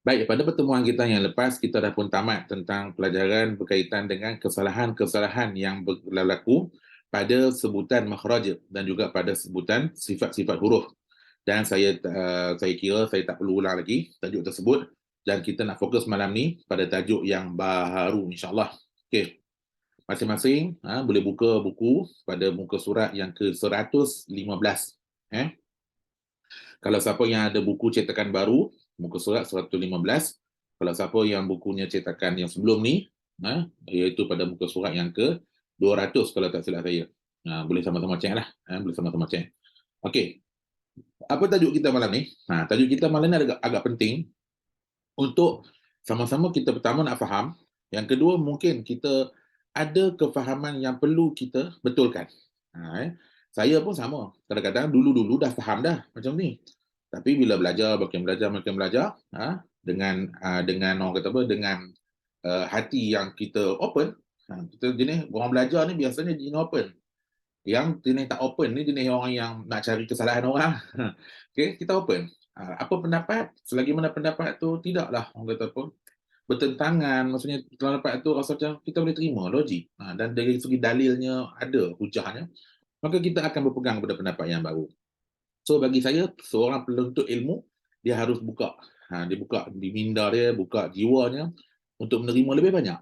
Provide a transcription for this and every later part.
Baik, pada pertemuan kita yang lepas, kita dah pun tamat tentang pelajaran berkaitan dengan kesalahan-kesalahan yang berlaku pada sebutan makhraj dan juga pada sebutan sifat-sifat huruf. Dan saya kira saya tak perlu ulang lagi tajuk tersebut dan kita nak fokus malam ni pada tajuk yang baru insya-Allah. Okey, masing-masing boleh buka buku pada muka surat yang ke-115. Eh. Kalau siapa yang ada buku cetakan baru, muka surat 115. Kalau siapa yang bukunya cetakan yang sebelum ni, iaitu pada muka surat yang ke-200 kalau tak silap saya. Boleh sama-sama cek lah. Boleh sama-sama cek. Okey, apa tajuk kita malam ni? Tajuk kita malam ni agak penting untuk sama-sama kita pertama nak faham. Yang kedua, mungkin kita ada kefahaman yang perlu kita betulkan. Saya pun sama. Kadang-kadang dulu-dulu dah faham dah macam ni. Tapi bila belajar, makin belajar, dengan orang kata apa, dengan hati yang kita open, kita jenis orang belajar ni biasanya jenis open. Yang jenis tak open ni jenis orang yang nak cari kesalahan orang. Okey, kita open. Apa pendapat, selagi mana pendapat tu tidaklah orang kata apa, bertentangan, maksudnya pendapat tu rasa macam kita boleh terima, logik. Dan dari segi dalilnya ada, hujahnya, maka kita akan berpegang pada pendapat yang baru. So bagi saya, seorang penuntut ilmu, dia harus buka. Dia buka di minda dia, buka jiwanya untuk menerima lebih banyak.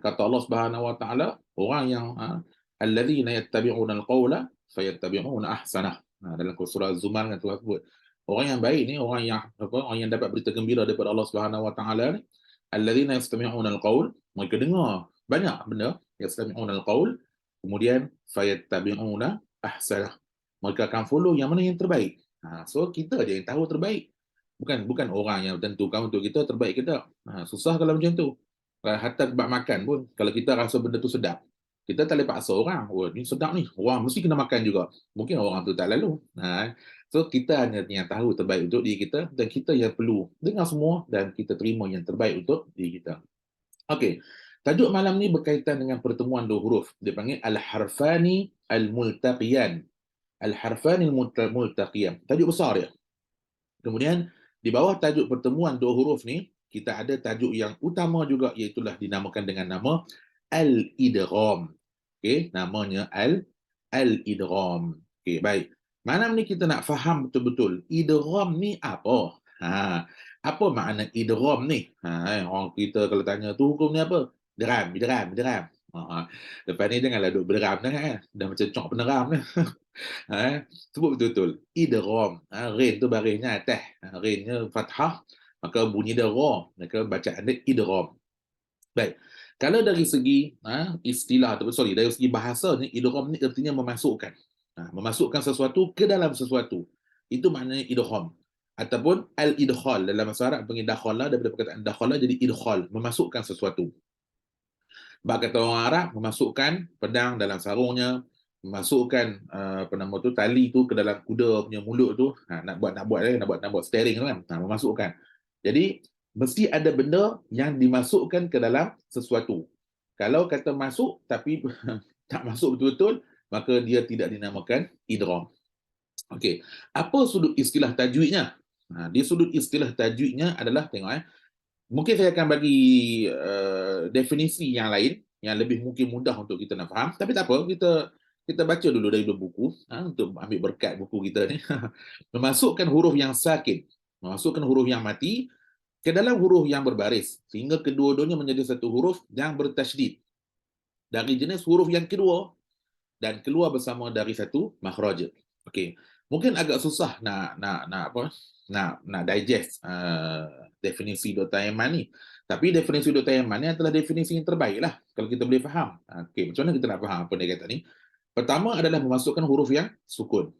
Kata Allah Subhanahu Wa Taala, orang yang alladzina yattabi'una al-qawla fayattabi'una ahsanah. Dalam surah Az-Zumar kan Tuhan sebut. Orang yang baik ni, orang yang dapat berita gembira daripada Allah Subhanahu Wa Taala ni, alladzina yastami'una al-qawl, mereka dengar banyak benda, yastami'una al-qawl, kemudian fayattabi'una ahsanah. Mereka akan follow yang mana yang terbaik. So kita je yang tahu terbaik. Bukan orang yang tentukan untuk kita terbaik ke tak. Susah kalau macam tu. Hatta tempat makan pun, kalau kita rasa benda tu sedap, kita tak boleh paksa orang. Oh, ni sedap ni. Orang mesti kena makan juga. Mungkin orang tu tak lalu. So kita hanya yang tahu terbaik untuk diri kita dan kita yang perlu dengar semua dan kita terima yang terbaik untuk diri kita. Okey. Tajuk malam ni berkaitan dengan pertemuan dua huruf. Dia panggil al-harfani al-multaqiyan. Al-harfani al-multaqiyan. Tajuk besar dia. Kemudian di bawah tajuk pertemuan dua huruf ni, kita ada tajuk yang utama juga, iaitulah dinamakan dengan nama al-idgham. Okey, namanya al-idgham. Okey, baik. Malam ni kita nak faham betul-betul idgham ni apa? Apa makna idgham ni? Orang kita kalau tanya tu hukum ni apa? Deram. Lepas ni janganlah duk berderam dah kan. Dah macam cok peneram dah. Sebut betul-betul. Idgham. Ghain tu barisnya atas. Ghainnya fathah. Maka bunyi dia ra. Maka bacaan dia idgham. Baik. Kalau dari segi istilah, dari segi bahasa ni, idgham ni artinya memasukkan. Memasukkan sesuatu ke dalam sesuatu. Itu maknanya idgham. Ataupun al-idkhal. Dalam bahasa Arab panggil dakhala, daripada perkataan dakhala jadi idkhal. Memasukkan sesuatu. Bak kata orang Arab, memasukkan pedang dalam sarungnya, memasukkan tali tu ke dalam kuda punya mulut tu, nak buat steering tu kan, memasukkan. Jadi mesti ada benda yang dimasukkan ke dalam sesuatu. Kalau kata masuk tapi tak masuk betul-betul, maka dia tidak dinamakan idgham. Okey, apa sudut istilah tajwidnya? Di sudut istilah tajwidnya adalah, tengok mungkin saya akan bagi definisi yang lain yang lebih mungkin mudah untuk kita nak faham, tapi tak apa, kita baca dulu dari buku untuk ambil berkat buku kita ni. Memasukkan huruf yang sakin, memasukkan huruf yang mati ke dalam huruf yang berbaris sehingga kedua-duanya menjadi satu huruf yang bertasydid dari jenis huruf yang kedua dan keluar bersama dari satu makhraj. Okey, mungkin agak susah nak digest definisi Dr. Aiman ni. Tapi definisi Dr. Aiman ni adalah definisi yang terbaik lah kalau kita boleh faham. Okey, macam mana kita nak faham apa dia kata ni? Pertama adalah memasukkan huruf yang sukun.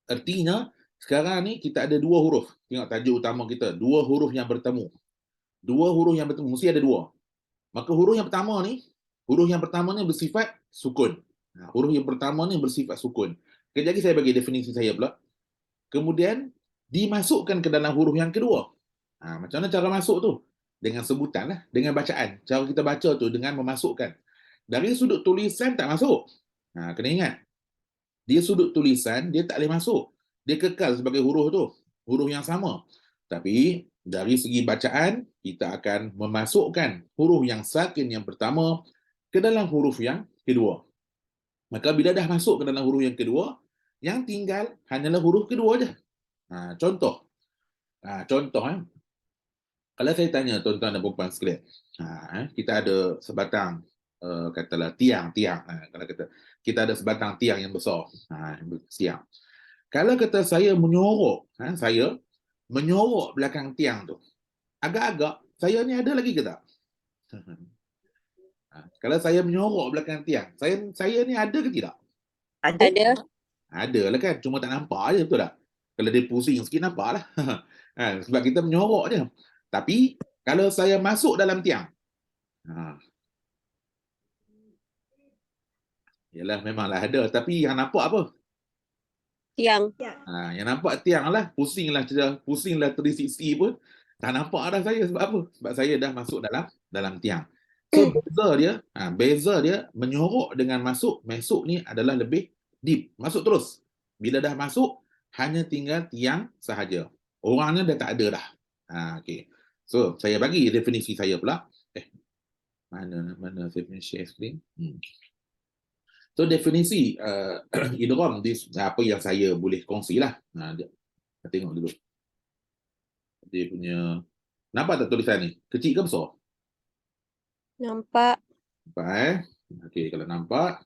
Artinya, sekarang ni kita ada dua huruf. Tengok tajuk utama kita, dua huruf yang bertemu. Dua huruf yang bertemu, mesti ada dua. Maka huruf yang pertama ni bersifat sukun. Huruf yang pertama ni bersifat sukun. Kejap lagi saya bagi definisi saya pula. Kemudian dimasukkan ke dalam huruf yang kedua. Macam mana cara masuk tu? Dengan sebutan lah, dengan bacaan. Cara kita baca tu dengan memasukkan. Dari sudut tulisan tak masuk. Kena ingat. Dia sudut tulisan, dia tak boleh masuk. Dia kekal sebagai huruf tu. Huruf yang sama. Tapi Dari segi bacaan, kita akan memasukkan huruf yang sakin yang pertama ke dalam huruf yang kedua. Maka bila dah masuk ke dalam huruf yang kedua, yang tinggal hanyalah huruf kedua je. Contoh. Contoh, kalau saya tanya tuan-tuan dan puan sekalian, kita ada sebatang katalah tiang. Kalau kita ada sebatang tiang yang besar, tiang. Kalau kata saya menyorok, saya menyorok belakang tiang tu, agak-agak saya ni ada lagi ke tak? Kalau saya menyorok belakang tiang, saya ni ada ke tidak? Ada. Ada lah kan, cuma tak nampak je, betul tak? Kalau dia pusing sikit nampak lah. Sebab kita menyorok je. Tapi kalau saya masuk dalam tiang, yalah memanglah ada, tapi yang nampak apa? Tiang. Yang nampak tiang lah, pusinglah 360 pun tak nampak dah saya. Sebab apa? Sebab saya dah masuk dalam tiang. So beza dia menyorok dengan masuk ni adalah lebih deep, masuk terus. Bila dah masuk, hanya tinggal tiang sahaja. Orangnya dah tak ada dah. Okay. So saya bagi definisi saya pula. Mana saya punya share screen? So definisi idgham apa yang saya boleh kongsilah. Kita tengok dulu. Dia punya, nampak tak tulisan ni? Kecil ke besar? Nampak. Nampak Okey, kalau nampak,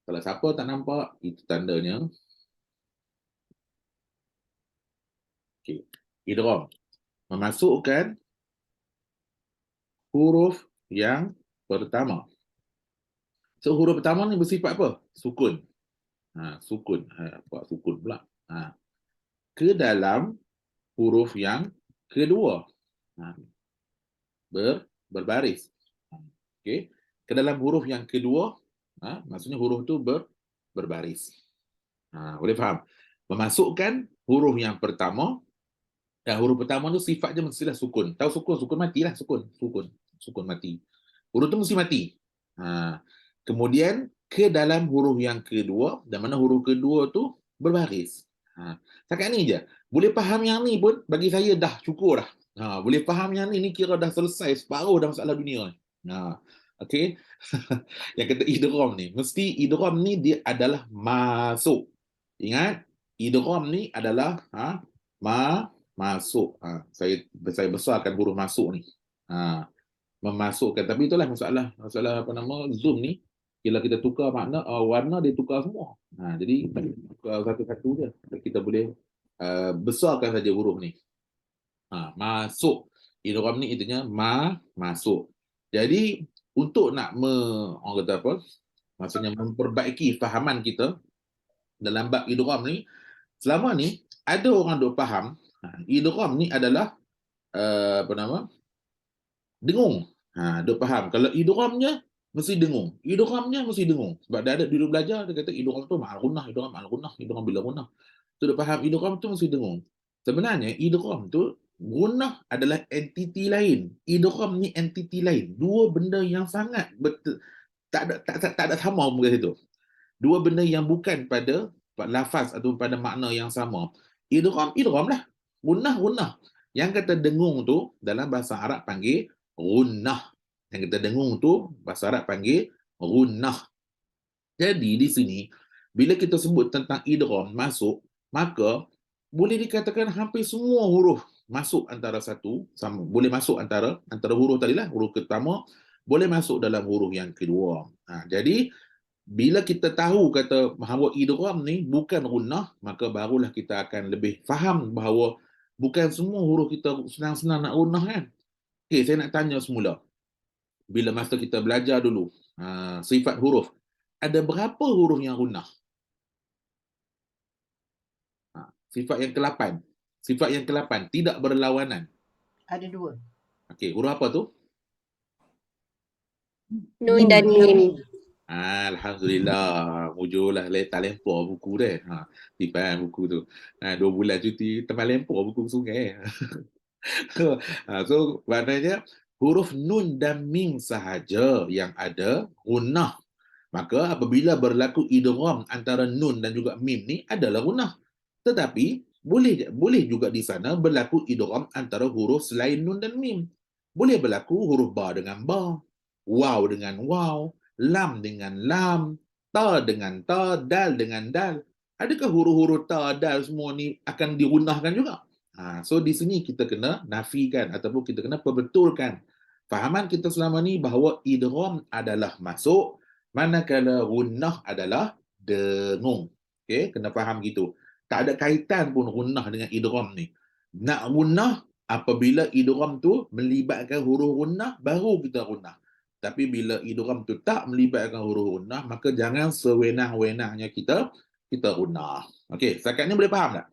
kalau siapa tak nampak, itu tandanya. Okey. Idgham memasukkan huruf yang pertama. So huruf pertama ni bersifat apa? Sukun. Sukun. Apa sukun pula? Ke dalam huruf yang kedua. Berbaris. Okey. Ke dalam huruf yang kedua, maksudnya huruf tu berbaris. Boleh faham? Memasukkan huruf yang pertama, huruf pertama tu sifatnya mestilah sukun. Tahu sukun matilah, sukun mati. Huruf tu mesti mati. Kemudian ke dalam huruf yang kedua, dan mana huruf kedua tu berbaris. Setakat ni je. Boleh faham yang ni pun bagi saya dah cukup dah. Boleh faham yang ni kira dah selesai separuh dah masalah dunia. Okey. Yang kata idgham ni, mesti idgham ni dia adalah masuk. Ingat, idgham ni adalah masuk. Saya besarkan huruf masuk ni. Memasukkan, tapi itulah masalah apa nama Zoom ni. Bila kita tukar makna, warna dia tukar semua. Jadi tukar satu-satu je. Kita boleh besarkan saja huruf ni. Masuk. Idgham ni itunya masuk. Jadi untuk nak orang kata apa? Maksudnya memperbaiki fahaman kita dalam bab idgham ni, selama ni ada orang duk faham idgham ni adalah apa nama? Dengung. Duk faham kalau idghamnya mesti dengung. Idghamnya mesti dengung. Sebab dia ada dulu belajar, dia kata idgham tu ma'al gunnah, idgham bila gunnah. Tu dia faham idgham tu mesti dengung. Sebenarnya idgham tu gunnah adalah entiti lain. Idgham ni entiti lain. Dua benda yang sangat tak ada sama muka situ. Dua benda yang bukan pada lafaz atau pada makna yang sama. Idgham lah. Gunnah. Yang kata dengung tu dalam bahasa Arab panggil gunnah. Yang kita dengung tu bahasa Arab panggil gunnah. Jadi di sini bila kita sebut tentang idgham masuk, maka boleh dikatakan hampir semua huruf masuk antara satu sama, boleh masuk antara huruf tadilah, huruf pertama boleh masuk dalam huruf yang kedua. Jadi bila kita tahu kata bahawa idgham ni bukan gunnah, maka barulah kita akan lebih faham bahawa bukan semua huruf kita senang-senang nak gunnah kan. Okey, saya nak tanya semula. Bila masa kita belajar dulu sifat huruf, ada berapa huruf yang gunnah? Sifat yang ke-8. Sifat yang ke-8 tidak berlawanan. Ada 2. Okey, huruf apa tu? Nun dan mim. Alhamdulillah, mujurlah tak lempar buku dia. Tipan buku tu. 2 bulan cuti teman lempar buku sungai. So, maknanya huruf nun dan mim sahaja yang ada gunnah. Maka apabila berlaku idgham antara nun dan juga mim ni adalah gunnah. Tetapi boleh juga di sana berlaku idgham antara huruf selain nun dan mim. Boleh berlaku huruf ba dengan ba, waw dengan waw, lam dengan lam, ta dengan ta, dal dengan dal. Adakah huruf-huruf ta, dal semua ni akan dirunahkan juga? So di sini kita kena nafikan ataupun kita kena perbetulkan fahaman kita selama ni bahawa idgham adalah masuk, manakala gunnah adalah dengung. Okey, kena faham gitu. Tak ada kaitan pun gunnah dengan idgham ni. Nak gunnah apabila idgham tu melibatkan huruf gunnah, baru kita gunnah. Tapi bila idgham tu tak melibatkan huruf gunnah, maka jangan sewenang-wenangnya kita gunnah. Okey, setakat ni boleh faham tak?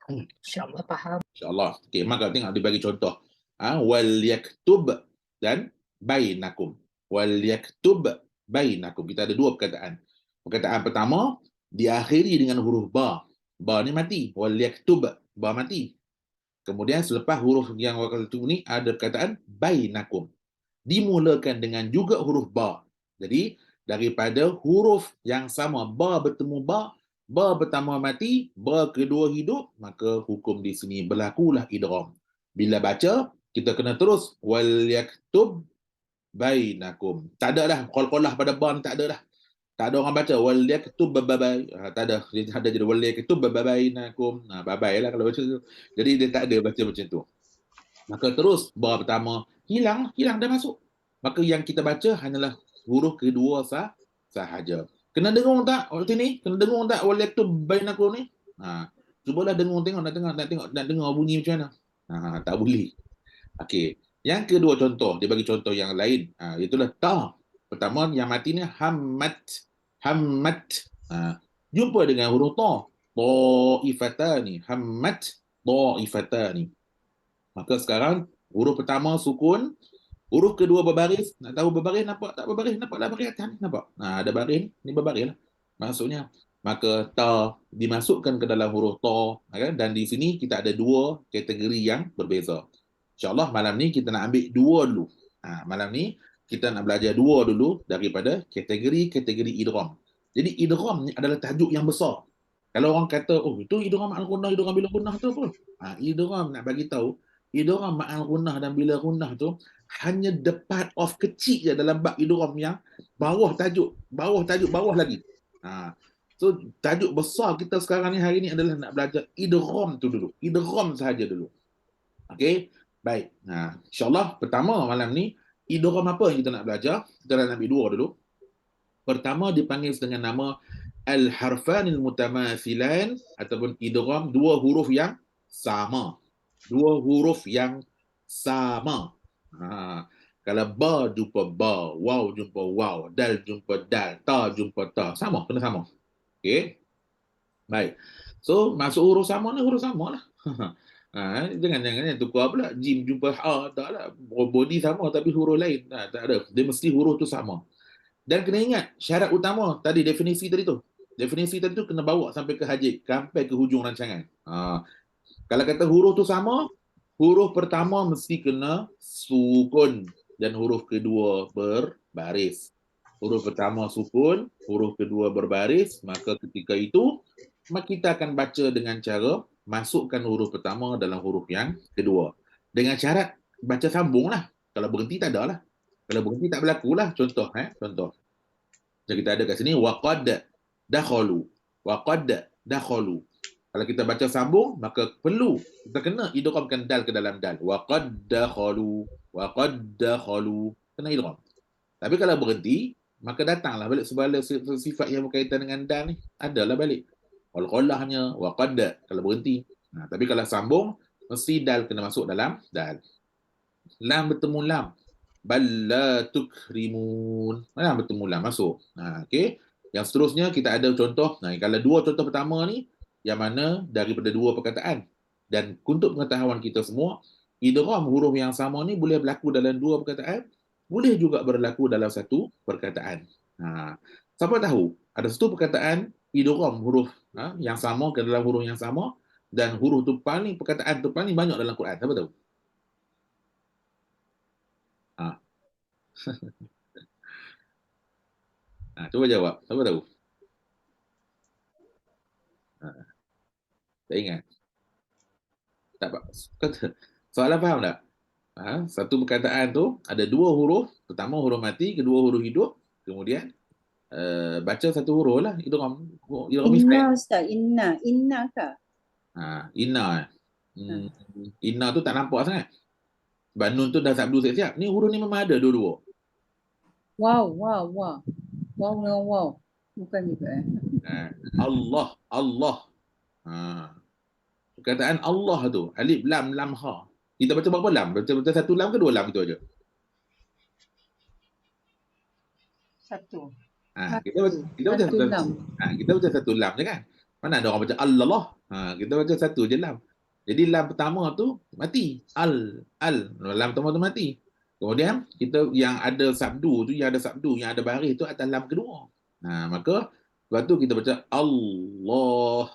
InsyaAllah faham. InsyaAllah. Okey, maka tengok dia bagi contoh. Wal yaktub dan bainakum. Wal yaktub bainakum. Kita ada dua perkataan. Perkataan pertama diakhiri dengan huruf ba. Ba ni mati. Wal yaktub, ba mati. Kemudian selepas huruf yang waktu ni ada perkataan bainakum. Dimulakan dengan juga huruf ba. Jadi daripada huruf yang sama ba bertemu ba pertama mati, ba kedua hidup, maka hukum di sini berlakulah idgham. Bila baca, kita kena terus wal yaktub bainakum. Tak ada dah qalqalah pada ba ni, tak ada dah. Tak ada orang baca wal yaktub babai. Tak ada. Dia ada jadi wal yaktub babainakum. Babai lah kalau baca tu. Jadi dia tak ada baca macam tu. Maka terus ba pertama hilang dah masuk. Maka yang kita baca hanyalah huruf kedua sahaja. Kena dengung tak waktu ni? Kena dengung tak wal yaktub bainakum ni? Cubalah dengung, tengok nak dengar bunyi macam mana. Tak boleh. Okey. Yang kedua contoh, dia bagi contoh yang lain. Itulah ta. Pertama yang mati ni hammat. Jumpa dengan huruf ta. Ta'ifatani. Hammat ta'ifatani. Maka sekarang huruf pertama sukun, huruf kedua berbaris. Nak tahu berbaris nampak tak berbaris? Nampaklah baris atas ni, nampak? Ada baris ni berbaris lah. Maksudnya, maka ta dimasukkan ke dalam huruf ta, kan? Dan di sini kita ada dua kategori yang berbeza. InsyaAllah malam ni kita nak ambil dua dulu. Malam ni kita nak belajar dua dulu daripada kategori idgham. Jadi idgham ni adalah tajuk yang besar. Kalau orang kata, oh itu idgham al-gunnah, idgham bila gunnah tu apa? Idgham nak bagi tahu, idgham ma'al gunnah dan bila gunnah tu hanya the part of kecil je dalam bab idgham yang bawah lagi. So tajuk besar kita sekarang ni hari ni adalah nak belajar idgham tu dulu. Idgham sahaja dulu. Okey, baik. InsyaAllah pertama malam ni idgham apa yang kita nak belajar? Kita nak ambil dua dulu. Pertama dipanggil dengan nama al-harfanil mutamathilan ataupun idgham dua huruf yang sama. Dua huruf yang sama. Kalau ba jumpa ba, waw jumpa waw, dal jumpa dal, ta jumpa ta, sama, kena sama. Okey. Baik. So masuk huruf sama ni huruf sama lah. Jangan yang tukar pula jim jumpa ha, taklah. Body sama tapi huruf lain. Tak ada. Dia mesti huruf tu sama. Dan kena ingat syarat utama tadi definisi tadi tu. Definisi tadi tu kena bawa sampai ke hajik, sampai ke hujung rancangan. Kalau kata huruf tu sama, huruf pertama mesti kena sukun dan huruf kedua berbaris. Huruf pertama sukun, huruf kedua berbaris, maka ketika itu kita akan baca dengan cara masukkan huruf pertama dalam huruf yang kedua. Dengan syarat baca sambung lah. Kalau berhenti tak ada lah. Kalau berhenti tak berlaku lah. Contoh. Jadi kita ada kat sini waqad dakhalu. Waqad dakhalu. Kalau kita baca sambung, maka perlu kita kena idghamkan dal ke dalam dal. Waqad dakhalu. Waqad dakhalu. Kena idgham. Tapi kalau berhenti, maka datanglah balik segala sifat yang berkaitan dengan dal ni. Adalah balik. Qalqalahnya waqad kalau berhenti. Tapi kalau sambung, mesti dal kena masuk dalam dal. Lam bertemu lam. Balla tukrimun. Lam bertemu lam masuk. Okey. Yang seterusnya kita ada contoh. Kalau dua contoh pertama ni yang mana daripada dua perkataan. Dan untuk pengetahuan kita semua, idgham huruf yang sama ni boleh berlaku dalam dua perkataan, boleh juga berlaku dalam satu perkataan. Siapa tahu ada satu perkataan idgham huruf yang sama ke dalam huruf yang sama dan huruf tu perkataan tu paling banyak dalam Quran. Siapa tahu? Cuba jawab. Siapa tahu? Tak ingat? Tak apa. Soalan faham tak? Satu perkataan tu ada dua huruf, pertama huruf mati, kedua huruf hidup, kemudian baca satu huruf lah, idgham Inna misal. Ustaz, inna kah? Inna. Inna tu tak nampak sangat. Sebab nun tu dah sabdu siap-siap. Ni huruf ni memang ada dua-dua. Wow. Wow dengan wow. Bukan juga Allah, Allah. Perkataan Allah tu, alif lam lam ha. Kita baca berapa lam? Baca satu lam ke dua lam itu aja? Satu. Kita baca Satu lam. kita baca satu lam je kan. Mana ada orang baca Allah. Kita baca satu je lam. Jadi lam pertama tu mati. Lam pertama tu mati. Kemudian kita yang ada sabdu, yang ada baris tu atas lam kedua. Maka sebab tu kita baca Allah.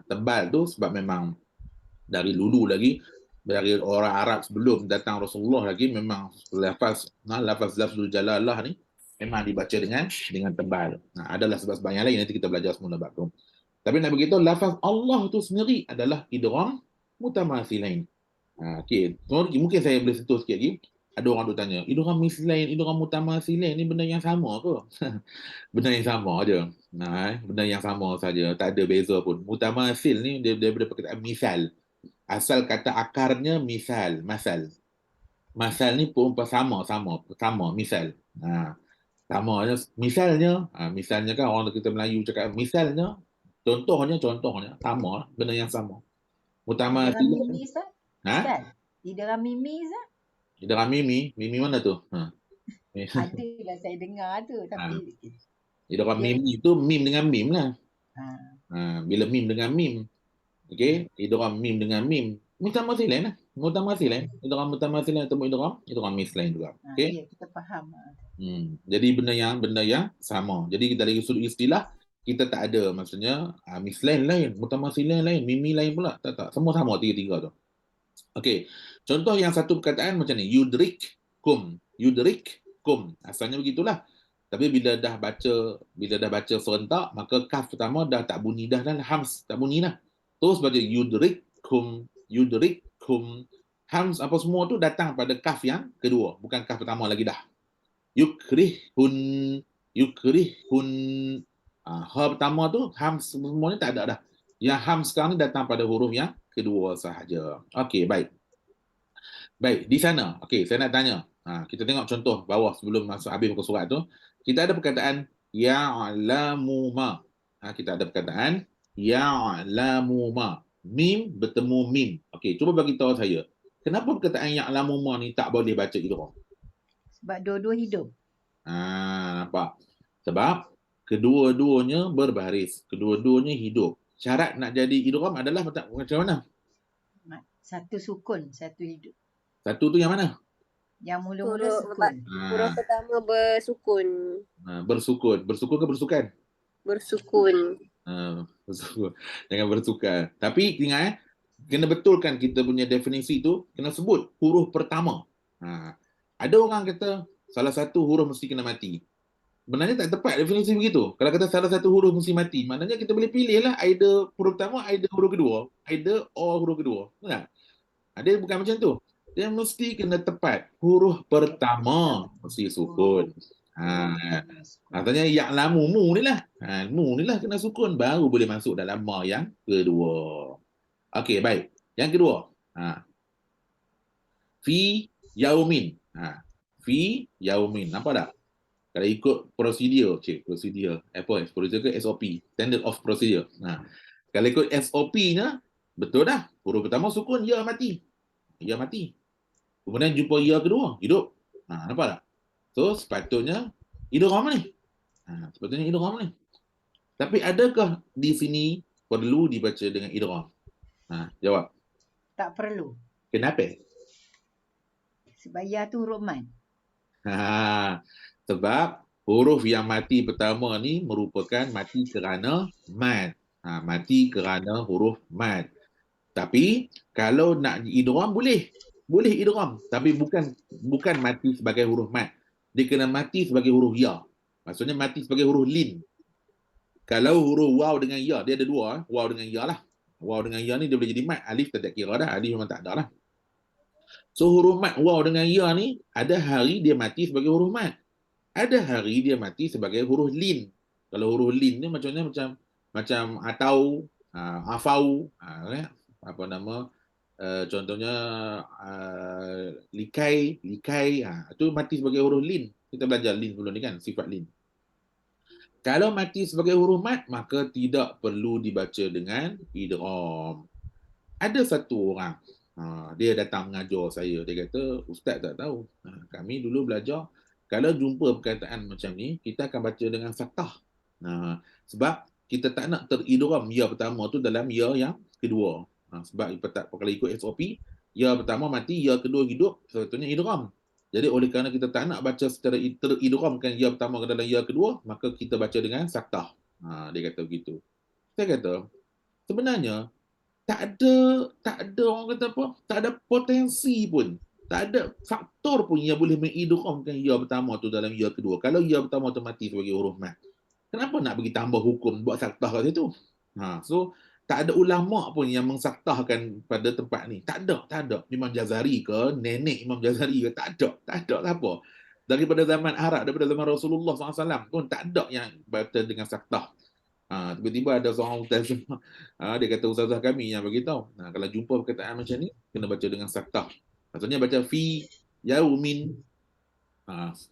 Tebal tu sebab memang dari dulu lagi, dari orang Arab sebelum datang Rasulullah lagi, memang lafazul jalalah ni memang dibaca dengan tebal. Adalah sebab-sebab yang lain, nanti kita belajar semula bab tu. Tapi nak beritahu, lafaz Allah tu sendiri adalah idgham mutamathilain. Okey, mungkin saya boleh sentuh sikit lagi. Ada orang tu tanya, idgham mislain, idgham mutamathilain ni benda yang sama ke? Benda yang sama aje. Benda yang sama saja, tak ada beza pun. Mutamathil ni daripada perkataan misal. Asal kata akarnya misal, masal. Masal ni pun sama, misal. Misalnya kan orang kita Melayu cakap misalnya, contohnya, sama, benda yang sama. Mutamathil. Idgham mimi Ustaz? Idgham mimi mana tu? Adalah saya dengar tu tapi idgham mimi tu mim dengan mim lah. Bila mim dengan mim. Okey, idgham mim dengan mim. Mutamathilain lah. Idgham mutamathilain atau idgham mislain juga. Okey. Ya, kita faham. Jadi benda yang sama. Jadi dari sudut istilah kita tak ada, maksudnya mislain lain, mutamathilain lain, mimi lain pula. Tak. Semua sama tiga-tiga tu. Okey. Contoh yang satu perkataan macam ni, yudrikkum. Asalnya begitulah. Tapi bila dah baca serentak, maka kaf pertama dah tak bunyi dah, hams tak bunyi dah. Terus baca yudrikkum. Hams apa semua tu datang pada kaf yang kedua, bukan kaf pertama lagi dah. Yukrihun. Ha pertama tu hams semuanya tak ada dah. Yang hams sekarang ni datang pada huruf yang kedua sahaja. Okey, baik. Di sana, okey, saya nak tanya. Kita tengok contoh bawah sebelum masuk habis muka surat tu. Kita ada perkataan ya'lamu ma. Kita ada perkataan ya'lamu ma. Mim bertemu mim. Okey, cuba bagi tahu saya. Kenapa perkataan ya'lamu ma ni tak boleh baca idgham? Sebab dua-dua hidup. Nampak? Sebab kedua-duanya berbaris, kedua-duanya hidup. Syarat nak jadi idgham adalah macam mana? Satu sukun, satu hidup. Satu tu yang mana? Yang mula-mula sukun. Huruf pertama bersukun. Bersukun. Bersukun ke bersukan? Bersukun. Bersukun. Jangan bersukan. Tapi ingat kena betulkan kita punya definisi tu, kena sebut huruf pertama. Ada orang kata salah satu huruf mesti kena mati. Sebenarnya tak tepat definisi begitu. Kalau kata salah satu huruf mesti mati, maknanya kita boleh pilih lah either huruf pertama, either huruf kedua, either or huruf kedua. Benar? Dia bukan macam tu. Dia mesti kena tepat. Huruf pertama mesti sukun. Katanya ya'lamu mu ni lah. Mu ni lah kena sukun, baru boleh masuk dalam ma yang kedua. Okey, baik. Yang kedua. Fi yaumin. Fi yaumin. Nampak tak? Kalau ikut prosedur, prosedur ke SOP, standard of procedure. Kalau ikut SOP-nya, betul dah. Huruf pertama sukun, ya mati. Ya mati. Kemudian jumpa ya kedua, hidup. Nampak tak? So, sepatutnya idgham ni. Sepatutnya idgham ni. Tapi adakah di sini perlu dibaca dengan idgham? Jawab. Tak perlu. Kenapa? Sebab ya tu huruf mad. Sebab huruf yang mati pertama ni merupakan mati kerana mad. Mati kerana huruf mad. Tapi kalau nak idgham boleh idgham, tapi bukan mati sebagai huruf mad. Dia kena mati sebagai huruf ya. Maksudnya mati sebagai huruf lin. Kalau huruf waw dengan ya, dia ada dua. Waw dengan ya lah. Waw dengan ya ni dia boleh jadi mat. Alif tak kira dah. Alif memang tak ada lah. So huruf mat waw dengan ya ni, ada hari dia mati sebagai huruf mat. Ada hari dia mati sebagai huruf lin. Kalau huruf lin ni macam atau, afau, apa nama, contohnya likai, itu mati sebagai huruf lin. Kita belajar lin dulu ni kan, sifat lin. Kalau mati sebagai huruf mat, maka tidak perlu dibaca dengan idgham. Ada satu orang, dia datang mengajar saya. Dia kata, Ustaz tak tahu. Kami dulu belajar, kalau jumpa perkataan macam ni, kita akan baca dengan fathah. Sebab kita tak nak teridgham ya pertama tu dalam ya yang kedua. Sebab kalau ikut SOP, ya pertama mati, ya kedua hidup, sebetulnya idgham. Jadi oleh kerana kita tak nak baca secara teridghamkan ya pertama ke dalam ya kedua, maka kita baca dengan fathah. Dia kata begitu. Saya kata, sebenarnya tak ada orang kata apa? Tak ada potensi pun. Tak ada faktor pun yang boleh mengidghamkan ya pertama tu dalam ya kedua. Kalau ya pertama tu mati sebagai huruf mat, kenapa nak bagi tambah hukum buat saktah kat situ? So tak ada ulama pun yang mensaktahkan pada tempat ni. Tak ada. Imam Jazari ke, nenek Imam Jazari ke, tak ada apa. Daripada zaman Arab, daripada zaman Rasulullah SAW pun tak ada yang baca dengan saktah. Tiba-tiba ada seorang ustazah, dia kata ustazah kami yang beritahu, kalau jumpa perkataan macam ni, kena baca dengan saktah. Maksudnya baca fi yaumin.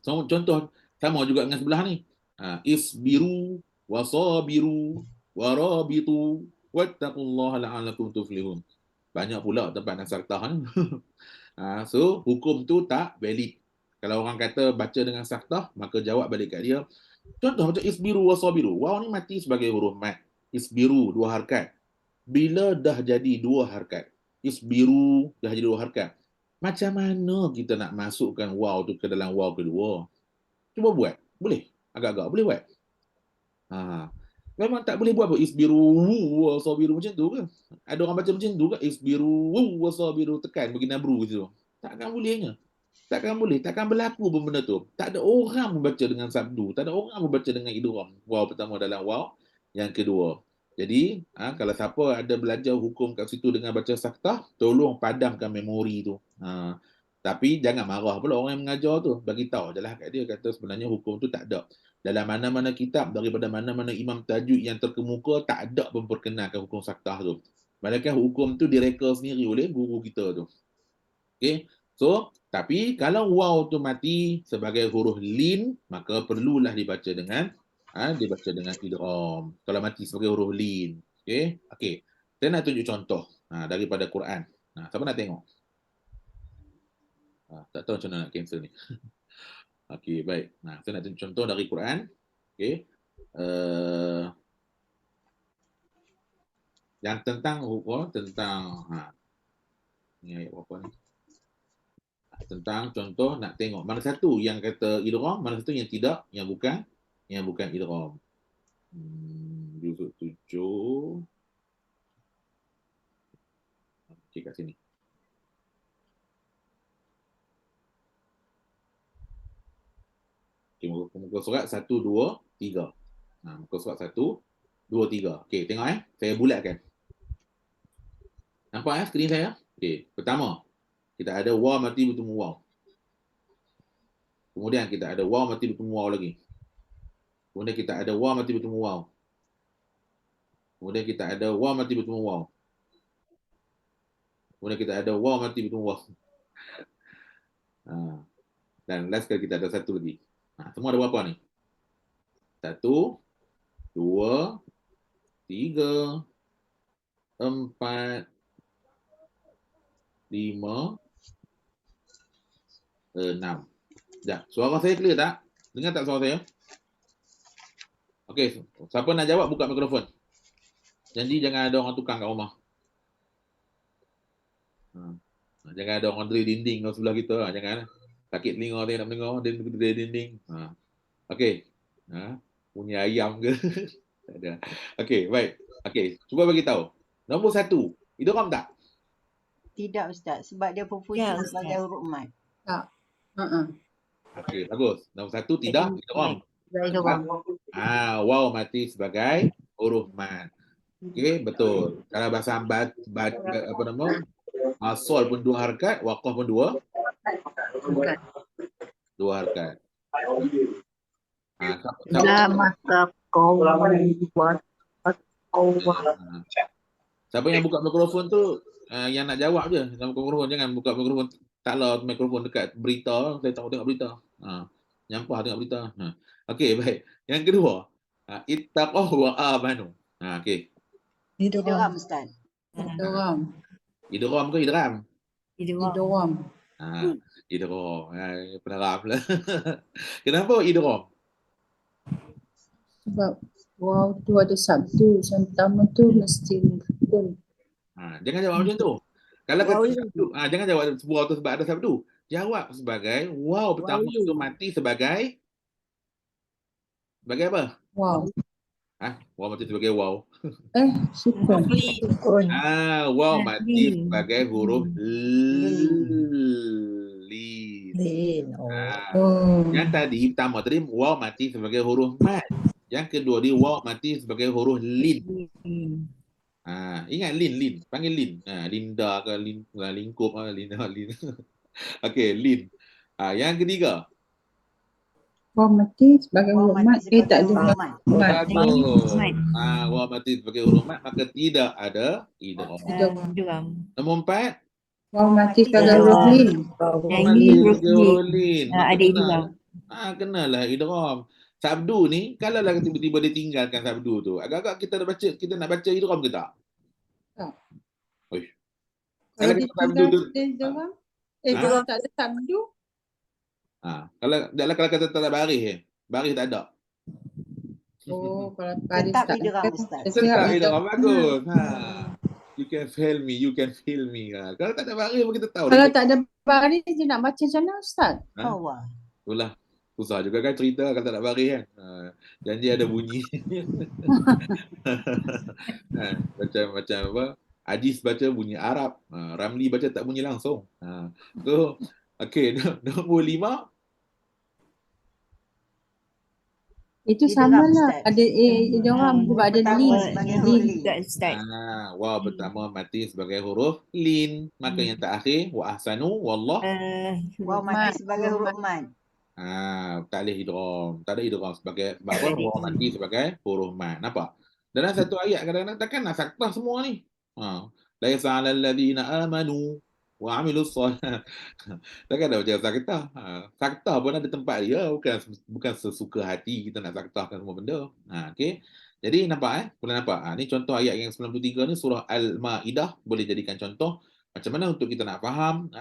Contoh sama juga dengan sebelah ni. Isbiru wasabiru warabitu wattaqullaha la'allakum tuflihun. Banyak pula tempat nak saktah ni. So hukum tu tak valid. Kalau orang kata baca dengan saktah, maka jawab balik kat dia. Contoh macam isbiru wasabiru. Waw ni mati sebagai huruf mat. Isbiru 2 harakat. Bila dah jadi 2 harakat, isbiru dah jadi 2 harakat, macam mana kita nak masukkan waw tu ke dalam waw kedua? Cuba buat. Boleh? Agak-agak boleh buat? Memang tak boleh buat apa? Isbiru wasabiru macam tu ke? Ada orang baca macam tu ke? Isbiru wasabiru, tekan bagi nabru gitu. Takkan bolehnya. Takkan boleh, takkan berlaku pun benda tu. Tak ada orang membaca dengan sabdu, tak ada orang membaca dengan idgham. Waw pertama dalam waw yang kedua. Jadi, kalau siapa ada belajar hukum kat situ dengan baca saktah, tolong padamkan memori tu. Tapi jangan marah pula orang yang mengajar tu. Bagi tahu jelah kat dia, kata sebenarnya hukum tu tak ada. Dalam mana-mana kitab, daripada mana-mana imam tajwid yang terkemuka, tak ada memperkenalkan hukum saktah tu. Malaikat hukum tu direka sendiri oleh guru kita tu. Okay? So, tapi kalau waw tu mati sebagai huruf lin, maka perlulah dibaca dengan idgham. Kalau mati sebagai huruf lin. Okey. Saya nak tunjuk contoh daripada Quran. Siapa nak tengok? Tak tahu macam mana nak cancel ni. Okey, baik. Saya nak tunjuk contoh dari Quran. Okey. Yang tentang ni ayat berapa ni? Tentang contoh nak tengok mana satu yang kata idgham, mana satu yang tidak, yang bukan idgham. Juzuk 7. Okey, kat sini. Okey, muka surat 1 2 3. Muka surat 1 2 3. Okey, tengok saya bulatkan. Nampak skrin saya? Okey, pertama kita ada waw mati bertemu waw. Kemudian kita ada waw mati bertemu waw lagi. Kemudian kita ada waw mati bertemu waw. Kemudian kita ada waw mati bertemu waw. Kemudian kita ada waw mati bertemu waw. Dan last kali kita ada satu lagi. Semua ada berapa ni? 1 2 3 4 5 6. Sekejap. Suara saya clear tak? Dengar tak suara saya? Okey. Siapa nak jawab, buka mikrofon. Janji jangan ada orang tukang kat rumah. Jangan ada orang drill dinding kat sebelah kita. Jangan. Sakit telinga dia nak mendengar. Dia drill dinding. Okey. Bunyi ayam ke? Tak ada. Okey, baik. Okey. Cuba bagi tahu. Nombor 1. Idgham tak? Tidak Ustaz. Sebab dia berfungsi sebagai huruf mat. Tak. Okey, bagus. Nombor 1 tidak idgham. Waw mati sebagai huruf mad. Okey, betul. Kalau bahasa apa nama? Sol pun 2 harakat, waqaf pun 2 harakat. Dah maka kau buat Siapa yang buka mikrofon tu yang nak jawab je. Dalam mikrofon, jangan buka mikrofon. Taklah mikrofon dekat berita, saya tengok berita. Nyampah tengok berita. Okey, baik. Yang kedua, ittaqah wa amanu. Okey. Idgham Ustaz. idgham. Idgham ke idgham? Idgham. Idgham. Penerap lah. Kenapa idgham? Sebab wow tu ada sabdu. Yang pertama tu mesti rukun. Jangan jawab macam tu. Kalau kata sabdu, jangan jawab wow tu sebab ada sabdu. Jawab sebagai wow pertama tu mati sebagai apa? Wow. Wow mati sebagai wow. Sukun. Wow mati sebagai huruf lin. Yang tadi pertama tadi wow mati sebagai huruf mad. Yang kedua dia wow mati sebagai huruf lin. Ingat lin, panggil lin. Linda ke lingkup lin. Okey, lin. Yang ketiga. Wow mati sebagai huruf mad. Tak ada mad. Wow mati sebagai huruf mad, maka tidak ada idgham. Nombor 4. Wow mati sebagai huruf lin. Huruf lin. Ada idgham. Kenalah idgham. Sabdu ni, kalau lah tiba-tiba dia tinggalkan sabdu tu, agak-agak kita nak baca idgham ke tak? Tak. Oish. Kalau kita sabdu tu, kalau tak ada sabdu. Kalau kata tak ada baris baris tak ada. Kalau baris Tetap tak idgham ada. Ustaz. Tetap idgham, bagus. You can feel me. Kalau tak ada baris pun kita tahu. Kalau tak ada baris, dia nak baca macam mana Ustaz? Itulah. Susah juga kan cerita kalau tak ada baris kan. Janji ada bunyi. Macam apa? Aziz baca bunyi Arab. Ramli baca tak bunyi langsung. So, okey, nombor 5. Itu sama lah. Ada idgham sebab ada lin. Wow pertama mati sebagai huruf lin. Maka yang terakhir wa ahsanu wallah. Wow mati sebagai huruf mad. Tak boleh idgham. Tak ada idgham sebagai wow mati sebagai huruf mad. Nampak? Dalam satu ayat kadang-kadang takkan nak saktah semua ni. Laisa 'alal ladzina amanu wa 'amilus shalihat. Takkan dah macam saktah. Saktah pun ada tempat dia, bukan sesuka hati kita nak saktahkan semua benda. Okey. Jadi nampak boleh nampak. Ni contoh ayat yang 93 ni surah Al-Maidah, boleh jadikan contoh macam mana untuk kita nak faham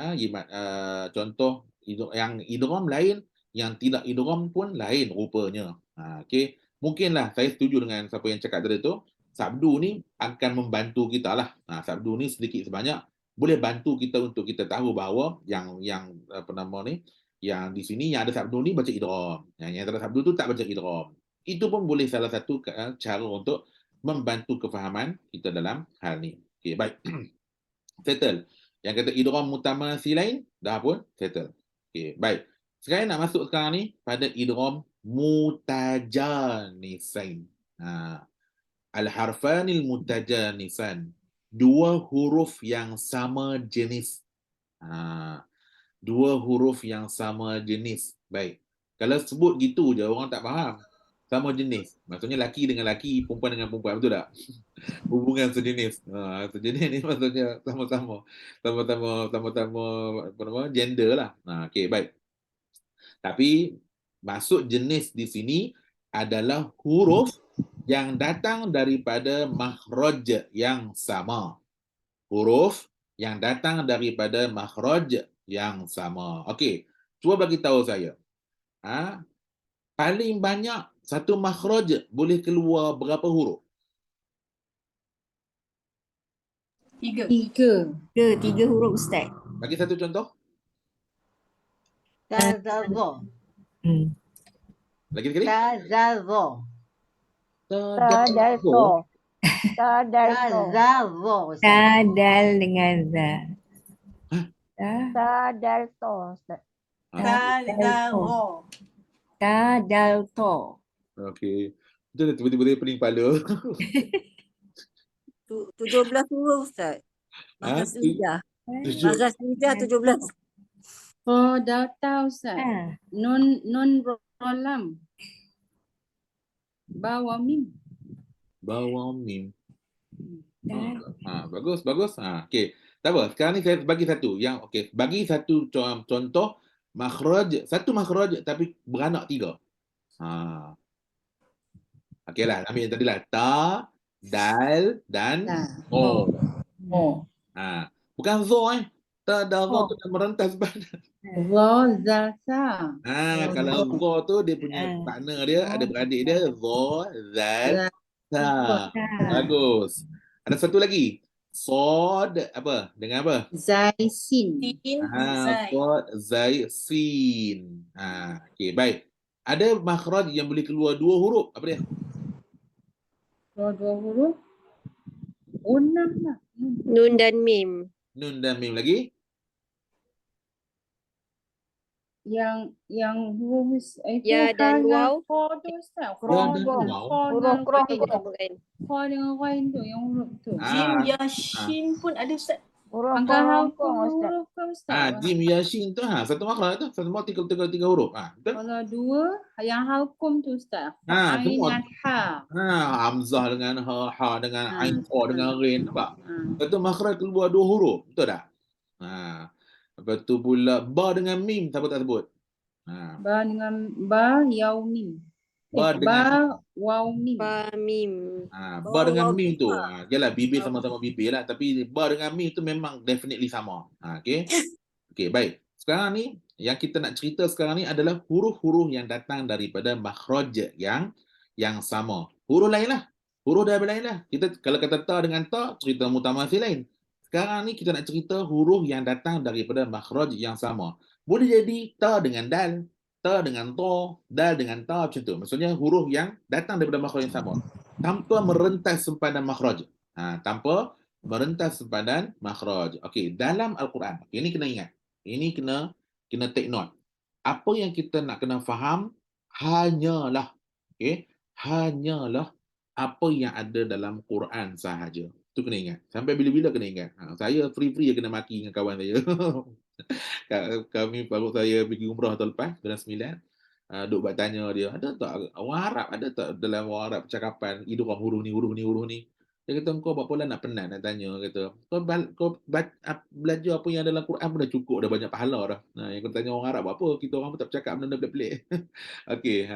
contoh yang idgham lain, yang tidak idgham pun lain rupanya. Okey. Mungkinlah saya setuju dengan siapa yang cakap tadi tu, sabdu ni akan membantu kita lah. Sabdu ni sedikit sebanyak boleh bantu kita untuk kita tahu bahawa yang apa nama ni, yang di sini yang ada sabdu ni baca idgham. Yang tak ada sabdu tu tak baca idgham. Itu pun boleh salah satu cara untuk membantu kefahaman kita dalam hal ni. Okey, baik. Settle. Yang kata idgham mutamasilain dah pun settle. Okey, baik. Sekarang nak masuk sekarang ni pada idgham mutajanisain. Al-harfanil mutajanisan. 2 huruf yang sama jenis. 2 huruf yang sama jenis. Baik. Kalau sebut gitu je orang tak faham. Sama jenis. Maksudnya laki dengan laki, perempuan dengan perempuan, betul tak? Hubungan sejenis. Sejenis ni maksudnya sama-sama apa nama gender lah. Okey, baik. Tapi maksud jenis di sini adalah huruf yang datang daripada makhraj yang sama. Huruf yang datang daripada makhraj yang sama. Okey, cuba bagi tahu saya. Paling banyak satu makhraj boleh keluar berapa huruf? 3 huruf Ustaz. Bagi satu contoh. Tazadha. Lagi sekali. Tazadha. Tadalto. Tadal dengan za. Tadalto. Tadalto. Okey. Betul dah, tiba-tiba dia pening kepala. 17 huruf Ustaz. Ha? Bagas lidah. Tujuh. Bagas lidah 17. Oh, dah tahu Ustaz. Ah. Nun rolam. Ba wa mim. Bawang mim. Dah. Bagus, bagus. Okey. Tak apa, sekarang ni saya bagi satu. Bagi satu contoh makhraj, satu makhraj tapi beranak 3. Okeylah, ambil yang tadi lah. Ta, dal dan Oh. Oh. bukan zo Ta dan zo tu dah merentas badan. Ra za sa. Kalau zo tu dia punya partner dia, ada beradik dia, zo, zal, ta. Bagus. Ada satu lagi. Sod apa? Dengan apa? Zai sin. Sod, zai, sin. Okey, baik. Ada makhraj yang boleh keluar 2 huruf. Apa dia? Dua huruf. Unah lah. Nun dan mim. Nun dan mim lagi. Yang huruf itu Ya dan waw. Kho tu Ustaz. Ya dan waw. Huruf krong tu. Kho dengan ghain tu, yang huruf tu. Jim, Yashin pun ada Ustaz. Huruf Angka krong Ustaz. huruf ke Ustaz? Jim Yashin tu satu makhraj tu, satu makhraj tiga huruf. Betul? Kalau dua, yang hukum tu Ustaz. Ain semua. dan ha. Hamzah dengan ha dengan ain, kha dengan ghain, nampak? Ha. Satu makhraj keluar 2 huruf, betul tak? Lepas tu pula ba dengan mim, siapa tak sebut? Ba dengan ba yaumim. Ba dengan waw mim. Ba mim. ba dengan mim tu. Yalah, bibir sama-sama bibir lah, tapi ba dengan mim tu memang definitely sama. Okey. Okey, baik. Sekarang ni yang kita nak cerita sekarang ni adalah huruf-huruf yang datang daripada makhraj yang sama. Huruf lain lah. Huruf dah lain lah. Kita kalau kata ta dengan ta, cerita mutamasil lain. Sekarang ni kita nak cerita huruf yang datang daripada makhraj yang sama. Boleh jadi ta dengan dal, ta dengan to, dal dengan ta, macam tu. Maksudnya huruf yang datang daripada makhraj yang sama tanpa merentas sempadan makhraj. Tanpa merentas sempadan makhraj. Okey, dalam Al-Quran. Ini kena ingat. Ini kena take note. Apa yang kita nak kena faham hanyalah hanyalah apa yang ada dalam Quran sahaja. Tu kena ingat. Sampai bila-bila kena ingat. Saya free-free je kena maki dengan kawan saya. Kami baru saya pergi umrah tahun lepas, bulan 9. Duk buat tanya dia, ada tak orang Arab, ada tak dalam orang Arab percakapan idgham huruf ni. Dia kata, kau buat pola nak penat nak tanya, kata. Kau belajar apa yang dalam Quran pun dah cukup, dah banyak pahala dah. Yang kau tanya orang Arab buat apa, kita orang pun tak bercakap benda pelik-pelik. Okey,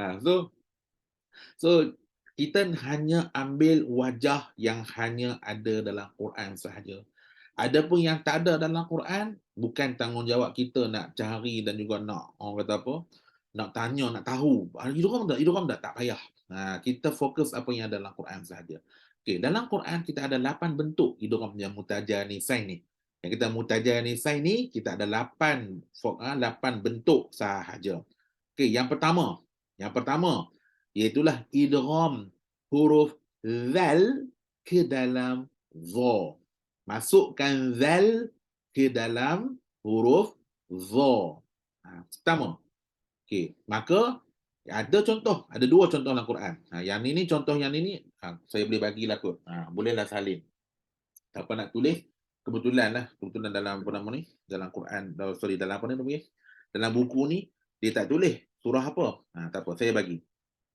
so kita hanya ambil wajah yang hanya ada dalam Quran sahaja. Adapun yang tak ada dalam Quran, bukan tanggungjawab kita nak cari dan juga nak, orang kata apa, nak tanya, nak tahu. Idgham tak payah. Kita fokus apa yang ada dalam Quran sahaja. Okey, dalam Quran kita ada 8 bentuk idgham yang mutajanisain ni. Yang kita mutajanisain ni, kita ada 8 bentuk sahaja. Okey, yang pertama iaitulah idgham huruf zal ke dalam dha. Masukkan zal ke dalam huruf dha. Pertama. Okey, maka ada 2 contoh dalam Quran. Yang ni contoh yang ni saya boleh bagilah kot. Bolehlah salin. Siapa nak tulis, kebetulan dalam apa nama ni, dalam Quran, dalam apa ni, dalam buku ni dia tak tulis surah apa. Tak apa, saya bagi.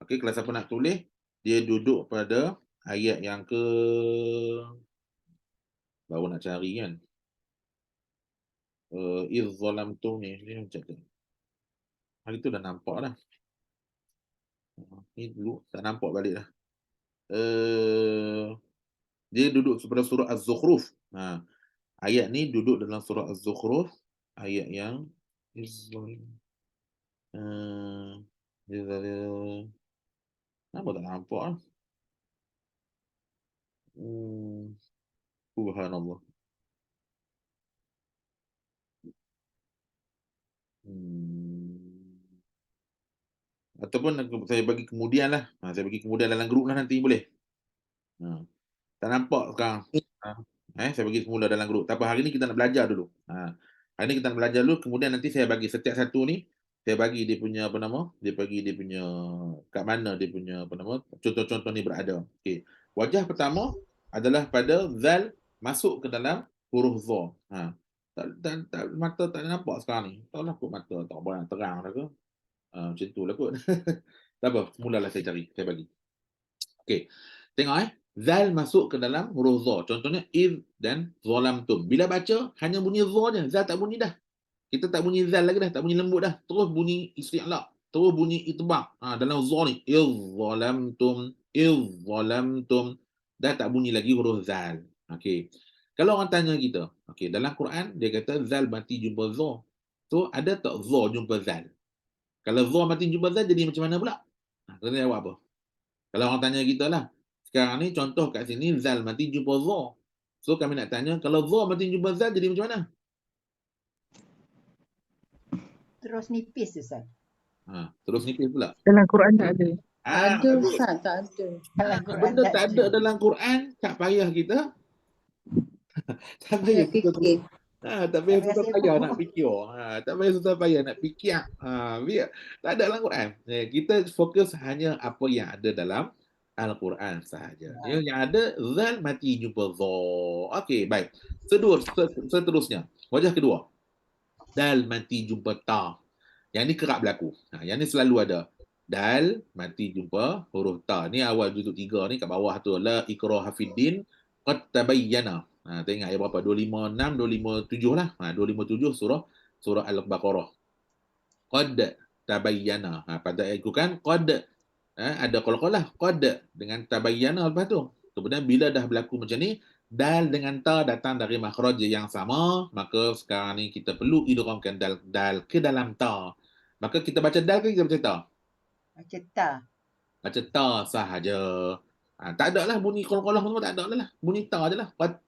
Okey, kalau siapa nak tulis, dia duduk pada ayat yang ke, baru nak cari kan. Iz zalamtum ni macam tu. Hari tu dah nampak dah. Ni dulu tak nampak balik dah. Dia duduk pada surah Az-Zukhruf. Ayat ni duduk dalam surah Az-Zukhruf, ayat yang kenapa tak nampak lah? Subhanallah. Ataupun saya bagi kemudian lah. Saya bagi kemudian dalam grup lah nanti, boleh? Tak nampak sekarang. Saya bagi semula dalam grup. Tapi hari ni kita nak belajar dulu. Hari ni kita nak belajar dulu, kemudian nanti saya bagi setiap satu ni, Saya bagi dia punya apa nama? Dia bagi dia punya kat mana dia punya apa nama? Contoh-contoh ni berada. Okey. Wajah pertama adalah pada zal masuk ke dalam huruf dha. Ha. Tak mata tak nampak sekarang ni. Taklah kot mata tak apa terang dah ke. Macam tu lah kot. Tak apa, mulalah saya cari, saya bagi. Okey. Tengok zal masuk ke dalam huruf dha. Contohnya id dan zalamtum. Bila baca hanya bunyi dha je, zal tak bunyi dah. Kita tak bunyi zal lagi dah, tak bunyi lembut dah. Terus bunyi isti'la, terus bunyi itbaq. Dalam dha ni, idzalamtum. Dah tak bunyi lagi huruf zal. Okey. Kalau orang tanya kita, okey, dalam Quran dia kata zal mati jumpa dha. So ada tak dha jumpa zal? Kalau dha mati jumpa zal jadi macam mana pula? Kena jawab apa? Kalau orang tanya kita lah, sekarang ni contoh kat sini zal mati jumpa dha. So kami nak tanya, kalau dha mati jumpa zal jadi macam mana? Terus nipis Ustaz. Terus nipis pula. Dalam Quran tak ada. Tak ada Bagus. Ustaz, tak ada. Dalam Quran Benda tak ada ada. dalam Quran, tak payah kita. Tak payah Nak kita. fikir. Tak payah Tak susah payah payah sibuk. nak fikir. Tak payah susah payah nak fikir. Biar tak ada dalam Quran. Kita fokus hanya apa yang ada dalam Al-Quran sahaja. Yang ada zal mati jumpa dha. Okey, baik. Seterusnya, wajah kedua. Dal mati jumpa ta. Yang ni kerap berlaku. Yang ni selalu ada. Dal mati jumpa huruf ta. Ni awal juzuk 3 ni kat bawah tu. La ikraha fiddin qad tabayyana. Tengok ayat berapa? 256, 257 lah. 257 surah Al-Baqarah. Qad tabayyana. Pada ayat itu kan qad ada qalqalah qad dengan tabayyana lepas tu. Kemudian bila dah berlaku macam ni, dal dengan ta datang dari makhraj yang sama, maka sekarang ni kita perlu idghamkan dal ke dalam ta. Maka kita baca dal ke kita baca ta? Macam ta. Baca ta sahaja. Tak ada lah bunyi qalqalah semua, tak ada lah. Bunyi ta je lah. Qad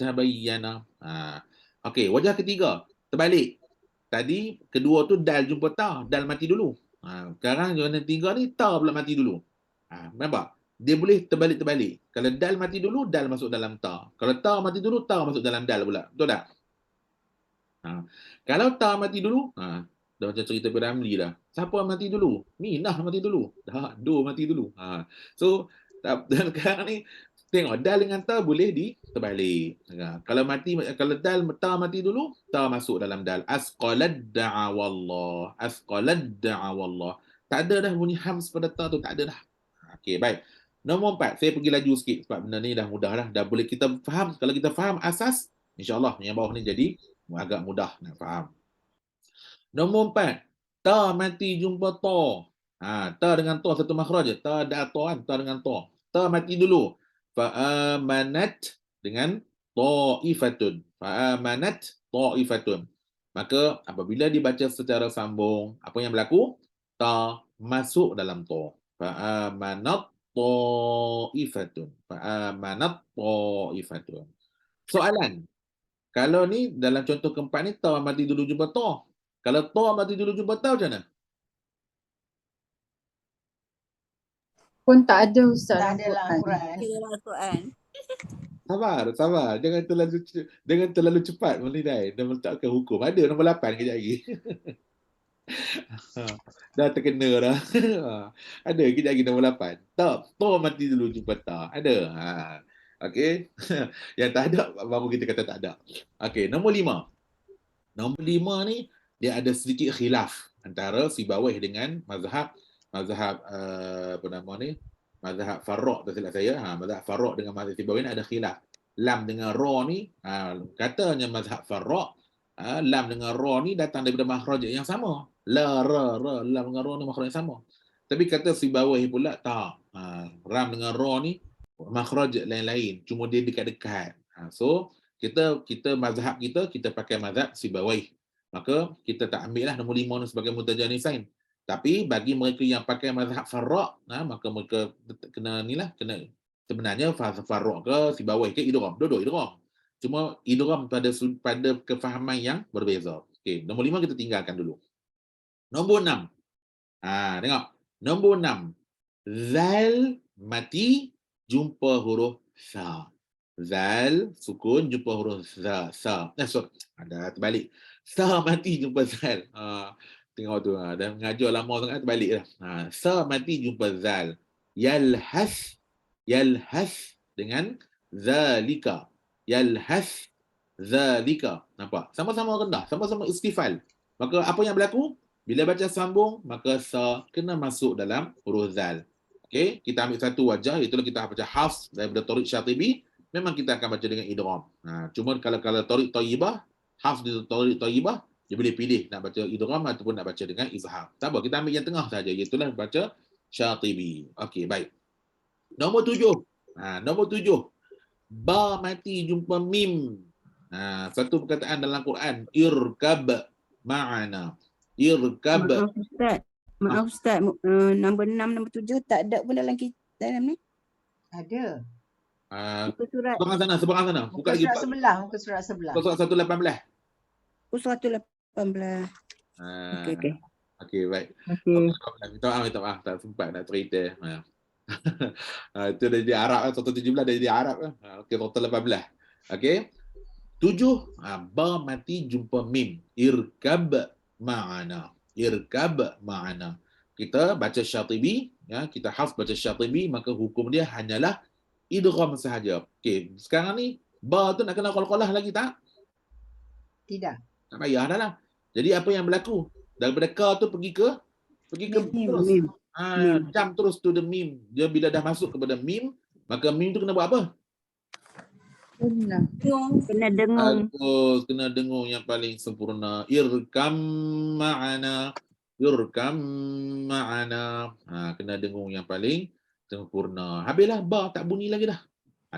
tabayyana. Okey, wajah ketiga. Terbalik. Tadi kedua tu dal jumpa ta, dal mati dulu. Sekarang yang tiga ni ta pula mati dulu. Nampak? Dia boleh terbalik-terbalik. Kalau dal mati dulu, dal masuk dalam ta. Kalau ta mati dulu, ta masuk dalam dal pula. Betul tak? Kalau ta mati dulu, dah macam cerita Piramli dah. Siapa mati dulu? Minah mati dulu. Dah, Do mati dulu. So, sekarang ni tengok dal dengan ta boleh diterbalik. Kalau dal ta mati dulu, ta masuk dalam dal. Asqalad da'awallah. Tak ada dah bunyi hams pada ta tu, tak ada dah. Okey, baik. Nombor 4, saya pergi laju sikit sebab benda ni dah mudah dah. Dah boleh kita faham. Kalau kita faham asas, insya-Allah yang bawah ni jadi agak mudah nak faham. Nombor 4, ta mati jumpa ta. Ta dengan ta satu makhraj je. Ta ada ta kan, ta dengan ta. Ta mati dulu. Fa'amanat dengan ta'ifatun. Maka apabila dibaca secara sambung, apa yang berlaku? Ta masuk dalam ta. Fa'amanat ta'ifatun. Soalan. Kalau ni dalam contoh keempat ni ta mati dulu jumpa ta. Kalau ta mati dulu jumpa ta macam mana? Pun tak ada Ustaz. Tak ada dalam Quran. Dalam Quran. Sabar. Jangan terlalu cepat menilai dan meletakkan hukum. Ada nombor 8 kejap lagi. Dah terkena dah. Ada kejap lagi nombor 8. Ta mati dulu jumpa ta. Ada. Okey. Yang tak ada baru kita kata tak ada. Okey, nombor 5. Nombor 5 ni dia ada sedikit khilaf antara Sibawayh dengan mazhab apa nama ni? Mazhab Farraq tak silap saya. Mazhab Farraq dengan mazhab Sibawayh ni ada khilaf. Lam dengan ra ni katanya mazhab Farraq, lam dengan ra ni datang daripada makhraj yang sama. La ra lam dengan ra ni makhraj yang sama. Tapi kata Sibawayh pula tak. Ram dengan ra ni makhraj lain-lain, cuma dia dekat-dekat. So kita mazhab kita pakai mazhab Sibawayh. Maka kita tak ambil lah nombor 5 ni sebagai mutajanisain. Tapi bagi mereka yang pakai mazhab Farraq, maka mereka kena sebenarnya Farraq ke Sibawayh ke idgham, dua-dua idgham. Cuma idgham pada kefahaman yang berbeza. Okey, nombor 5 kita tinggalkan dulu. Nombor 6. Tengok. Nombor 6. Zal mati jumpa huruf sa. Zal, sukun, jumpa huruf za, sa. Ada terbalik. Sa mati jumpa zal. Tengok tu. Dah mengajar lama sangat terbalik dah. Sa mati jumpa zal. Yalhas dengan zalika. Yalhas zalika. Nampak? Sama-sama rendah, sama-sama istifal. Maka apa yang berlaku? Bila baca sambung, maka sa kena masuk dalam huruf zal. Okey, kita ambil satu wajah, itulah kita baca Hafs daripada Thoriq Syatibi, memang kita akan baca dengan idgham. Cuma kalau Thoriq Thayyibah, Hafs di Thoriq Thayyibah, dia boleh pilih nak baca idgham ataupun nak baca dengan izhar. Tak apa, kita ambil yang tengah saja, iaitu baca Syatibi. Okey, baik. Nombor 7. Nombor 7. Ba mati jumpa mim. Satu perkataan dalam Quran, irkab ma'ana. Irkab. Maaf Ustaz, nombor 6, nombor 7 tak ada pun dalam dalam ni. Ada. Muka surat. Seberang sana. Muka surat sebelah, muka surat sebelah. Muka surat 118. Surat 118. Okey. Okey, baik. Minta maaf, tak sempat nak cerita. Itu dah jadi Arab, 117 dah jadi Arab. Okey, 118. Okey. 7, ba mati jumpa mim. Irkab ma'ana. Irkab ma'ana. Kita baca Syatibi, ya, kita Hafs baca Syatibi, maka hukum dia hanyalah idgham sahaja. Okey, sekarang ni ba tu nak kena qalqalah lagi tak? Tidak. Tak payah dah lah. Jadi apa yang berlaku? Daripada ka tu pergi ke terus. Jump terus to the mim. Dia bila dah masuk kepada mim, maka mim tu kena buat apa? Kena dengung. Kena dengung yang paling sempurna. Irkam ma'ana. Irkam ma'ana. Kena dengung yang paling sempurna. Habislah ba tak bunyi lagi dah.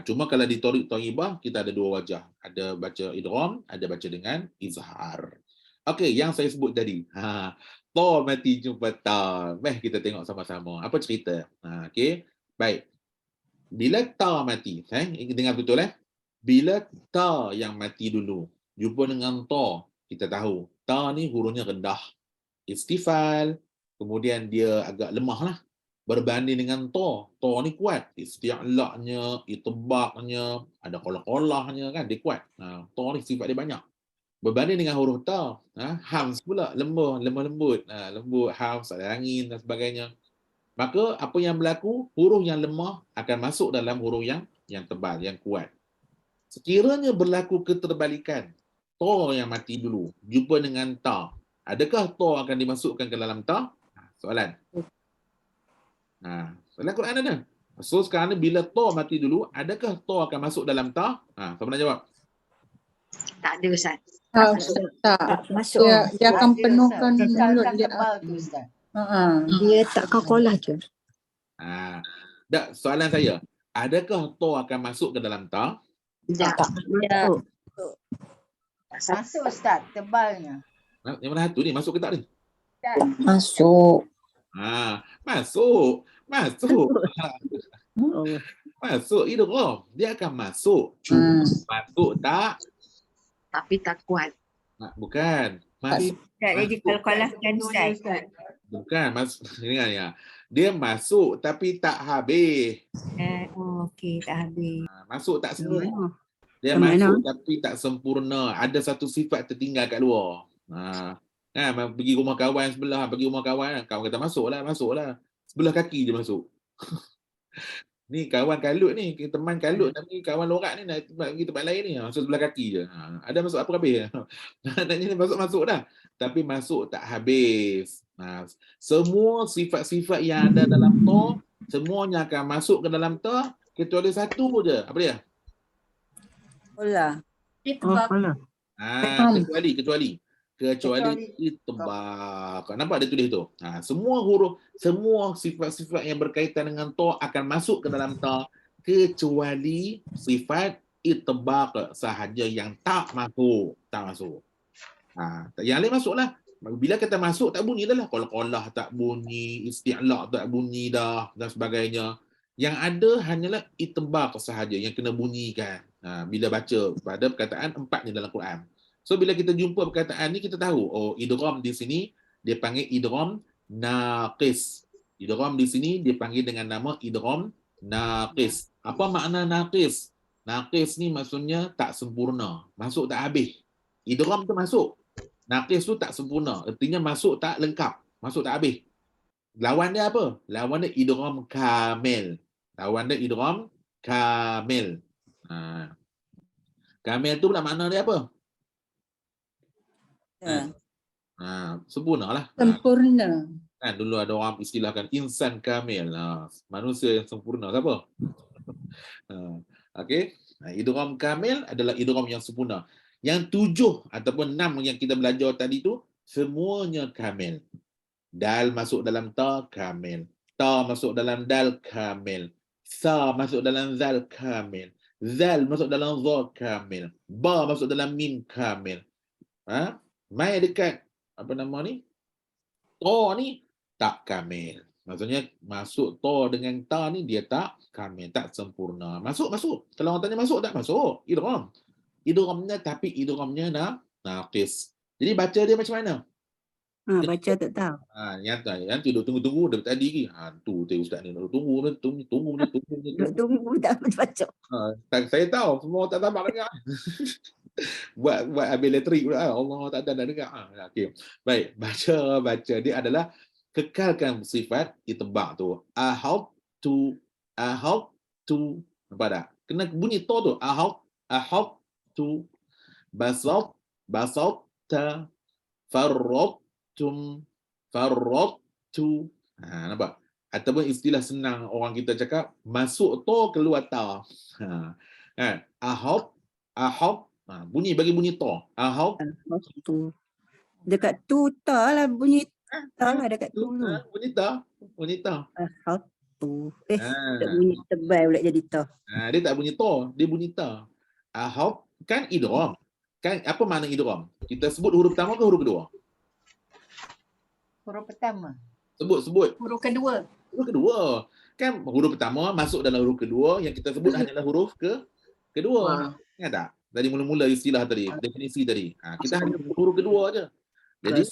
Cuma kalau di Thoriq Thayyibah kita ada dua wajah. Ada baca idgham, ada baca dengan izhar. Okey, yang saya sebut tadi. Ta mati jumpa ta. Meh kita tengok sama-sama. Apa cerita? Okey. Baik. Bila ta mati, dengar betul Bila ta yang mati dulu, jumpa dengan ta, kita tahu ta ni hurufnya rendah, istifal, kemudian dia agak lemah lah. Berbanding dengan ta ni kuat, isti'la'nya, itbaqnya, ada qalqalahnya kan, dia kuat. Ta ni sifat dia banyak. Berbanding dengan huruf ta, hams pula lemah lembut, lembut, hams, ada angin dan sebagainya. Maka apa yang berlaku, huruf yang lemah akan masuk dalam huruf yang tebal, yang kuat. Sekiranya berlaku keterbalikan, ta yang mati dulu, jumpa dengan ta, adakah ta akan dimasukkan ke dalam ta? Soalan. Soalan Quran ada. So sekarang ni bila ta mati dulu, adakah ta akan masuk dalam ta? Siapa nak jawab? Tak ada Ustaz. Tak. Masuk. Dia akan penuhkan mulut dia. Tebal tu Ustaz. Dia tak qalqalah je. Tak, soalan saya, adakah ta akan masuk ke dalam ta? Tak. Masuk Ustaz, tebalnya. Yang mana satu ni, masuk ke tak ni? Masuk. Masuk. Oh. Masuk idgham. Dia akan masuk. Cuma masuk tak? Tapi tak kuat. Bukan. Masuk. Tak jadi kalkulahkan Ustaz. Bukan. Ingat ya. Dia masuk tapi tak habis. Okey, tak habis. Masuk tak semua. Dia Macam masuk mana? tapi tak sempurna. Ada satu sifat tertinggal kat luar. Pergi rumah kawan sebelah, pergi rumah kawan kata masuklah. Sebelah kaki dia masuk. Ni kawan kalut ni, teman kalut tapi kawan lorak ni nak pergi tempat lain ni, masuk sebelah kaki je. Ada masuk apa habis? Naknya masuk dah. Tapi masuk tak habis. Semua sifat-sifat yang ada dalam ta, semuanya akan masuk ke dalam ta kecuali satu je. Apa dia? Olah. Kecuali itbaq. Nampak dia tulis tu? Semua huruf, semua sifat-sifat yang berkaitan dengan ta akan masuk ke dalam ta kecuali sifat itbaq sahaja yang tak masuk. Yang lain masuklah. Bila kata masuk tak bunyi dah lah. Qalqalah tak bunyi, isti'la' tak bunyi dah dan sebagainya. Yang ada hanyalah itbaq sahaja yang kena bunyikan. Bila baca pada perkataan 4 ni dalam Quran. So bila kita jumpa perkataan ni kita tahu, idgham di sini dia panggil idgham naqis. Idgham di sini dia panggil dengan nama idgham naqis. Apa makna naqis? Naqis ni maksudnya tak sempurna, masuk tak habis. Idgham tu masuk. Naqis tu tak sempurna, artinya masuk tak lengkap, masuk tak habis. Lawan dia apa? Lawan dia idgham kamil. Lawan dia idgham kamil. Kamil tu pula makna dia apa? Sempurna lah. Sempurna. Kan dulu ada orang istilahkan insan kamil. Manusia yang sempurna siapa? Okey. Idgham kamil adalah idgham yang sempurna. Yang 7 ataupun 6 yang kita belajar tadi tu semuanya kamil. Dal masuk dalam ta, kamil. Ta masuk dalam dal, kamil. Sa masuk dalam zal, kamil. Zal masuk dalam za, kamil. Ba masuk dalam mim, kamil. Mai dekat apa nama ni? Ta ni tak kamil. Maksudnya masuk ta dengan ta ni dia tak kamil, tak sempurna. Masuk. Kalau orang tanya masuk tak masuk. Idgham. Idghamnya tapi idghamnya naqis. Jadi baca dia macam mana? Baca tak tahu. Yang duduk tunggu dari tadi lagi. Tu ustaz ni nak tunggu. Duduk tunggu tak baca. Saya tahu semua tak sabar dengar. buat habis elektrik pula. Allah tak ada nak dengar. Okey. Baik, baca dia adalah kekalkan sifat itba' tu. Ahab tu nampak tak? Kena bunyi to tu. Ahab tu basat ta farrattu. Nampak? Ataupun istilah senang orang kita cakap masuk to keluar ta. Ahab bagi bunyi to. Ahab Tu. Dekat tu ta lah bunyi ta lah dekat tu. bunyi ta. Tu. Tak bunyi tebal pula jadi ta. Dia tak bunyi to, dia bunyi ta. Ahab kan idgham. Kan apa makna idgham? Kita sebut huruf pertama ke huruf kedua? Huruf pertama. Sebut. Huruf kedua. Huruf kedua. Kan huruf pertama masuk dalam huruf kedua, yang kita sebut hanyalah huruf kedua. Ingat tak? Dari mula-mula istilah tadi, definisi tadi. Kita hanya huruf kedua aja. Jadi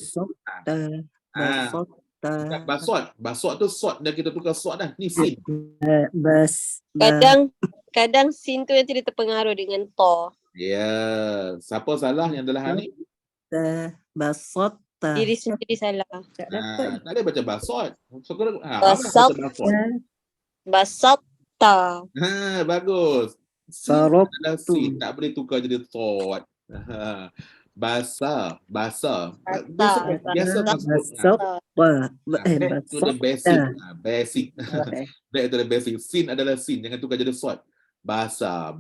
basot tu sot dah kita tukar sot dah. Ni sin. Kadang sin tu nanti dia terpengaruh dengan to. Ya, siapa salah yang dalam hal ni? Basot. Diri sendiri salah. Tak ada baca basot. Basata. Bagus. Sin adalah sin, tak boleh tukar jadi sot. Basa. Biasa to the basic. Back to the basic. Sin adalah sin, jangan tukar jadi sot. Basa.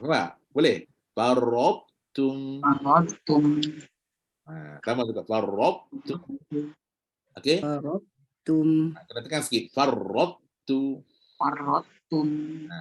Nampak? Boleh? Farrattum. Sama juga farrattum. Okey? Kena tekan sikit. Farrattu.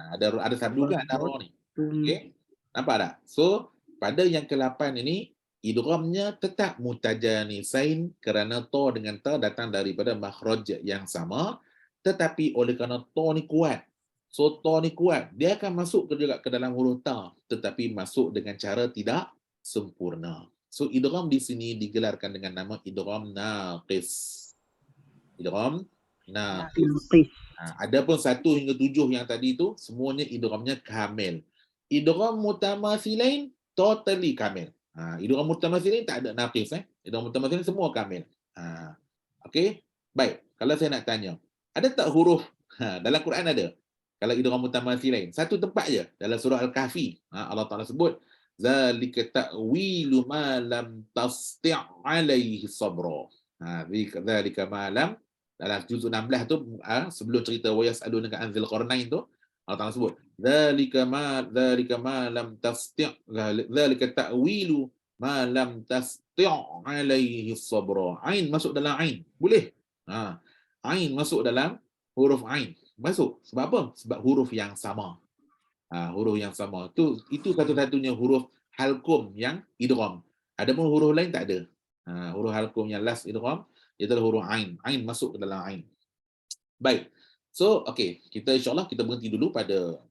Ada sabdu kan ada ra ni. Okey. Nampak tak? So, pada yang ke-8 ini idghamnya tetap mutajanisain kerana ta dengan ta datang daripada makhraj yang sama, tetapi oleh kerana ta ni kuat. So ta ni kuat, dia akan masuk juga ke dalam huruf ta, tetapi masuk dengan cara tidak sempurna. So idgham di sini digelarkan dengan nama idgham naqis. Idgham naqis. Adapun 1 hingga 7 yang tadi tu semuanya idghamnya kamil. Idgham mutamathilain totally kamil. Idgham mutamathilain tak ada naqis Idgham mutamathilain semua kamil. Okey. Baik, kalau saya nak tanya, ada tak huruf dalam Quran ada? Kalau idgham mutamathilain, satu tempat je dalam surah Al-Kahfi. Allah Taala sebut zalika ta'wilu ma lam tasti' alaihi sabra. Zalika ma lam, dalam juzuk 16 tu sebelum cerita wa yas'alunaka an dzil qarnain tu Allah Taala sebut zalika ma lam tasti' zalika ta'wilu ma lam tasti' alaihi sabra. Ain masuk dalam ain. Boleh? Ain masuk dalam huruf ain. Masuk. Sebab apa? Sebab huruf yang sama. Huruf yang sama. Itu satu-satunya huruf halqum yang idgham. Adapun huruf lain tak ada. Huruf halqum yang last idgham itu adalah huruf ain. Ain masuk ke dalam ain. Baik. So, okey, kita insya-Allah kita berhenti dulu pada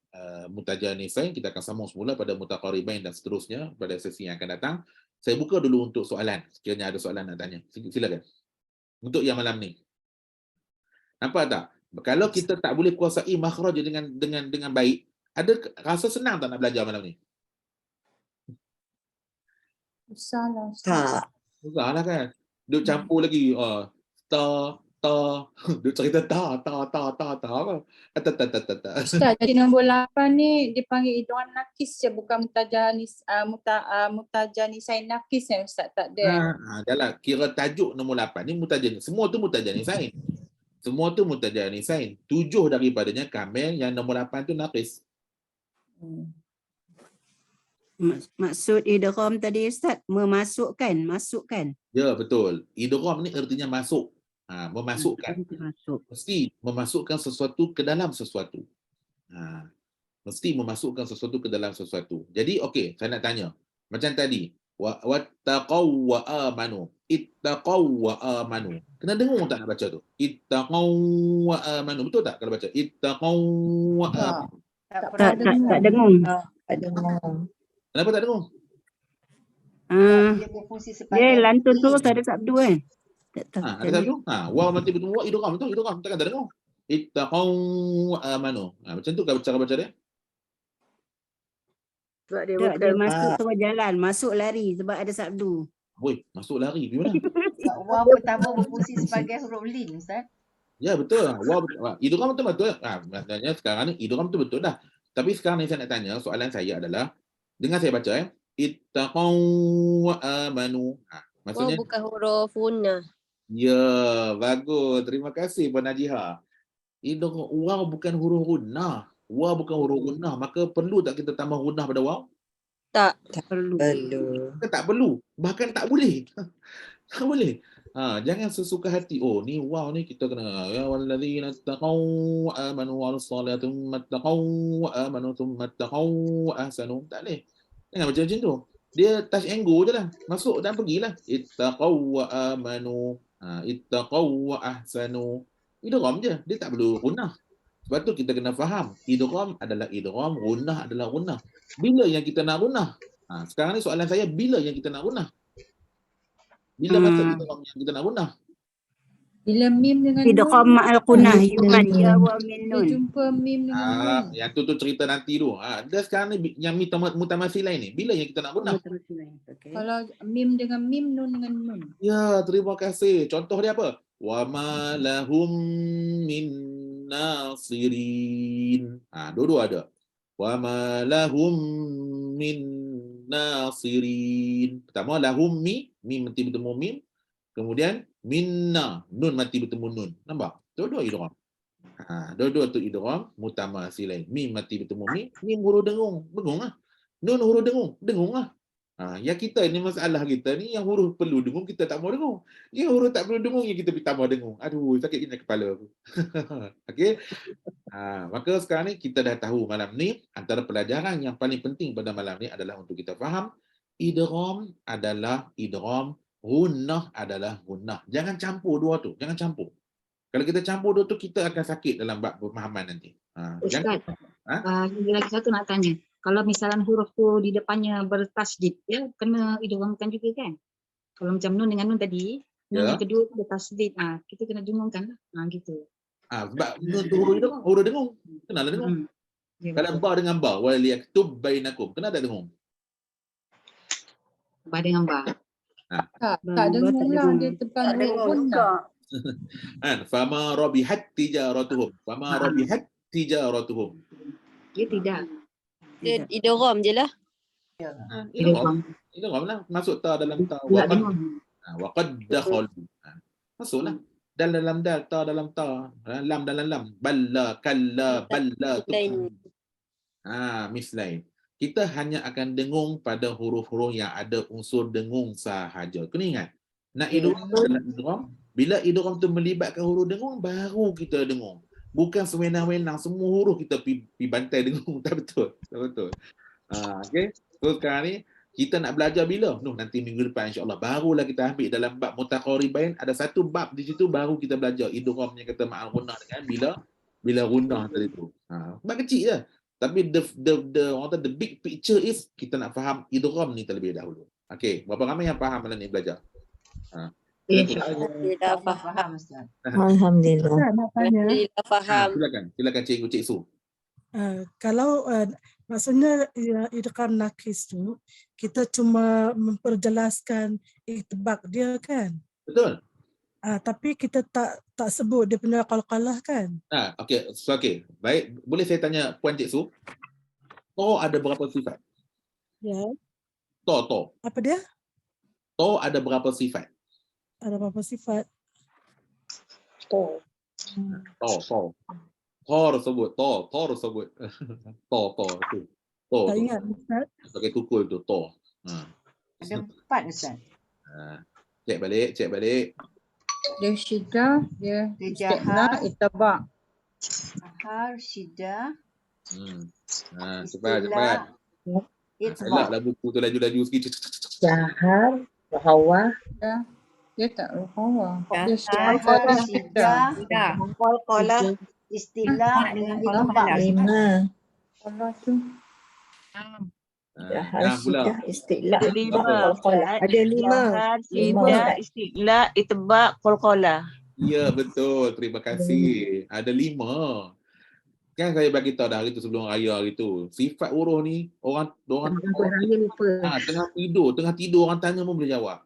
mutajanisain. Kita akan sambung semula pada mutaqaribain dan seterusnya pada sesi yang akan datang. Saya buka dulu untuk soalan. Sekiranya ada soalan nak tanya. Silakan. Untuk yang malam ni. Nampak tak? Kalau kita tak boleh kuasai makhraj dengan baik, rasa senang tak nak belajar malam ni? Susah lah. Tak. Susah lah kan? Duk campur lagi. Ta. Duk cerita ta apa? Ustaz, jadi nombor 8 ni dia panggil idgham nakis je, bukan mutajanisain nakis ya Ustaz, tak ada. Adalah kira tajuk nombor 8 ni mutajanisain. Semua tu mutajanisain. Semua tu mutajanisain. 7 daripadanya kamil, yang nombor 8 tu naqis. Maksud idgham tadi Ustaz, masukkan. Ya, betul. Idgham ni artinya masuk. Memasukkan. Masuk. Mesti memasukkan sesuatu ke dalam sesuatu. Mesti memasukkan sesuatu ke dalam sesuatu. Jadi okey, saya nak tanya. Macam tadi, wattaqaw wa amanu. Ittaqaw wa amanu. Kena dengung tak nak baca tu? Ittaqaw wa amanu. Betul tak kalau baca? Ittaqaw wa amanu. Tak dengung. Tak dengar. Kenapa tak dengung? Dia berfungsi Dia sebagai lantun link. terus ada sabdu kan. Tak tahu. Ada satu? Waw mati betul. Wa idgham betul. Idgham. Takkan tak dengung. Ittaqaw wa amanu. Macam tu cara baca dia? Sebab dia Tak, dia bukan masuk terus jalan, masuk lari sebab ada sabdu. Woi, masuk lari. Pergi mana? Waw pertama berfungsi sebagai huruf lin, Ustaz. Ya betul. Idgham betul. Maknanya sekarang ni idgham tu betul dah. Tapi sekarang ni saya nak tanya, soalan saya adalah, dengar saya baca ittaqaw wa amanu. Maksudnya bukan huruf gunnah. ya, bagus. Terima kasih Puan Najiha. Idgham waw bukan huruf gunnah. Waw bukan huruf gunnah, maka perlu tak kita tambah gunnah pada waw? Tak. Perlu. Kan tak perlu, bahkan tak boleh. Tak boleh. Jangan sesuka hati. Oh, ni wow ni kita kena ya walladzina taqaw wa amanu wa salatu mattaqaw wa amanu thumma taqaw wa ahsanu. Tak boleh. Jangan macam tu. Dia touch and go je lah. Masuk dan pergilah. Ittaqaw wa amanu. Ittaqaw wa ahsanu. Idgham je. Dia tak perlu gunnah. Sebab tu kita kena faham. Idgham adalah idgham, gunnah adalah gunnah. Bila yang kita nak gunnah? Sekarang ni soalan saya, bila yang kita nak gunnah? Bila masa idgham yang kita nak gunnah? Bila mim dengan Idgham ma'al qunah yuman ya wa min dia nun. jumpa mim dengan nun. Yang tu cerita nanti tu. Dan sekarang ni yang mutamatsilain ni, bila yang kita nak gunnah? Okay. Kalau mim dengan mim, nun dengan nun. Ya, terima kasih. Contoh dia apa? Wa ma lahum min nasirin. Dua-dua ada. Wa ma lahum min nasirin. Pertama lahum mim mati bertemu mim. Kemudian minna, nun mati bertemu nun. Nampak? Dua-dua idgham. Dua-dua tu idgham mutamatsilain. Mim mati bertemu mim huruf dengung. Dengung lah. Nun huruf dengung lah. Yang kita ni, masalah kita ni, yang huruf perlu dengung kita tak mau dengung. Yang huruf tak perlu dengung yang kita tambah dengung. Aduh, sakit kena kepala aku. Okey. Maka sekarang ni kita dah tahu malam ni antara pelajaran yang paling penting pada malam ni adalah untuk kita faham idgham adalah idgham, gunnah adalah gunnah. Jangan campur dua tu, jangan campur. Kalau kita campur dua tu kita akan sakit dalam bab pemahaman nanti. Ustaz, lagi satu nak tanya. Kalau misalnya huruf tu di depannya bertasdid, ya kena idghamkan juga kan? Kalau macam nun dengan nun tadi, nun yang kedua tu bertasdid, kita kena dengungkan lah, gitu. Sebab nun tu huruf dengung, kenalah dengung. Kalau ba dengan ba, wal yaktub bainakum, kena tak dengung? Ba dengan ba. Tak dengung lah, dia tekan huruf gunnah. Fama rabihat tijaratuhum. Fama rabihat tijaratuhum. Dia tidak. Dia idgham je lah. Idgham lah. Masuk ta dalam ta. Wa qad dakhalu. Masuklah. Dal dalam dal, ta dalam ta. Lam dalam lam. Balla, kalla, balla. Mislain. Kita hanya akan dengung pada huruf-huruf yang ada unsur dengung sahaja. Kena ingat. Nak idgham adalah idgham. Bila idgham tu melibatkan huruf dengung, baru kita dengung. Bukan sewenang-wenang semua huruf kita pergi bantai dengung. Tak betul. Tak betul. Okay. So sekarang ni kita nak belajar bila? Nanti minggu depan insya-Allah. Barulah kita ambil dalam bab mutaqaribain. Ada satu bab di situ baru kita belajar idgham yang kata ma'al gunnah dengan bila gunnah tadi tu. Bab kecil je. Tapi the big picture is kita nak faham idgham ni terlebih dahulu. Okey, berapa ramai yang faham malam ni belajar? InsyaAllah. Alhamdulillah Allah faham. faham Ustaz. Alhamdulillah. Ustaz nak tanya, Alhamdulillah faham. Silakan Cik Su. kalau maksudnya idgham nakis tu, kita cuma memperjelaskan itbaq dia kan? Betul. Tapi kita tak sebut dia punya qalqalah kan? Okey, so okey. Baik, boleh saya tanya Puan Cik Su? To ada berapa sifat? Ya. To. Apa dia? To ada berapa sifat? Ada berapa sifat? To tersebut. To tersebut. To tu. To. Tak ingat Ustaz. Pakai tukul tu, to. Ada 4 Ustaz. Cek balik. Dia syiddah, dia Dia istiqlal, jahar. itibak. Jahar, syiddah, Cepat. itbaq. Elaklah buku tu laju-laju sikit. Jahar, bahawah, Dia tak ruhawa. Dia Jahar, syiddah. syiddah, Qalqalah. istilah, itbaq. 5. Allah tu. Jahar, Pula. syiddah, istiqlal, Ada 5. qalqalah. Ada 5. Jahar, syiddah, istiqlal, itbaq, qalqalah. Ya, betul. Terima kasih. Ada 5. Kan saya bagi tahu dah hari tu sebelum raya hari tu. Sifat huruf ni orang Raya lupa. tengah tidur orang tanya pun boleh jawab.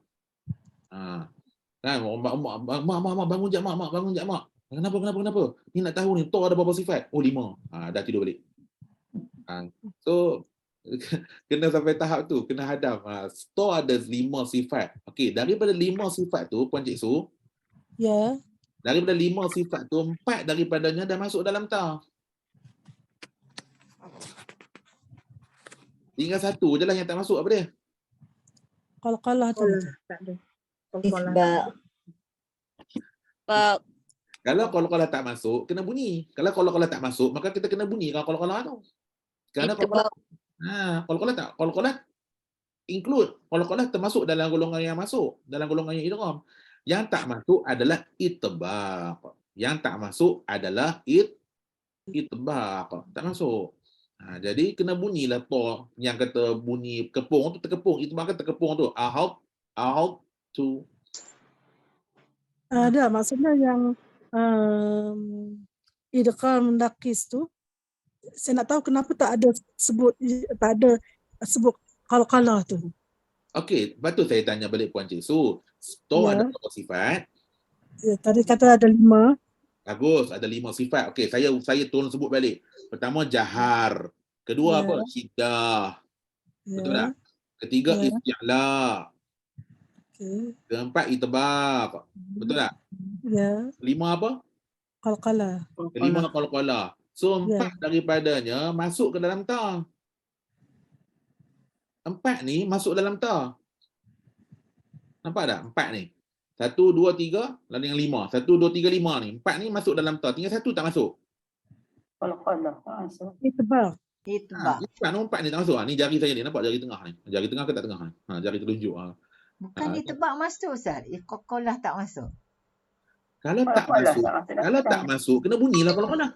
Kan mak bangun jap mak bangun jap mak. Kenapa? Ni nak tahu ni to ada berapa sifat? Oh 5. Dah tidur balik. So kena sampai tahap tu, kena hadam. To ada 5 sifat. Okey, daripada 5 sifat tu Puan Cik Su, Ya. daripada 5 sifat tu 4 daripadanya dah masuk dalam ta. Tinggal 1 je lah yang tak masuk. Apa dia? Qalqalah tu. Tak ada. Isbaq. Bak. Kalau qalqalah tak masuk, kena bunyi. Kalau qalqalah tak masuk, maka kita kena bunyikan qalqalah tu. Kerana Itbaq. qalqalah include. Qalqalah termasuk dalam golongan yang masuk, dalam golongan yang idgham. Yang tak masuk adalah itbaq. Yang tak masuk adalah itbaq. Tak masuk. Jadi kena bunyilah to yang kata bunyi kepung tu terkepung. Itbaq kan terkepung tu. Ahal tu. Ada maksudnya yang idgham nakis tu, saya nak tahu kenapa tak ada sebut qalqalah tu. Okey, lepas tu saya tanya balik Puan Cik Su. To Ya. ada berapa sifat? Ya, tadi kata ada 5. Bagus, ada 5 sifat. Okey, saya tolong sebut balik. Pertama jahar, kedua Ya. apa? Syiddah. Betul tak? Ya. Ketiga Ya. isti'la. Okey. Keempat itbaq. Betul tak? Ya. Kelima apa? Qalqalah. Kelima qalqalah. So 4 daripadanya masuk ke dalam ta. 4 ni masuk dalam ta. Nampak tak? 4 ni. 1, 2, 3, lalu yang 5. 1, 2, 3, 5 ni. 4 ni masuk dalam ta. Tinggal 1 tak masuk. Itbaq. Itbaq. Nombor 4 ni tak masuk. Ni jari saya ni. Nampak jari tengah ni? Jari tengah ke tak tengah ni? Jari telunjuk. Bukan itbaq masuk Ustaz. Qalqalah tak masuk. Kalau tak masuk, kena bunyilah qalqalah.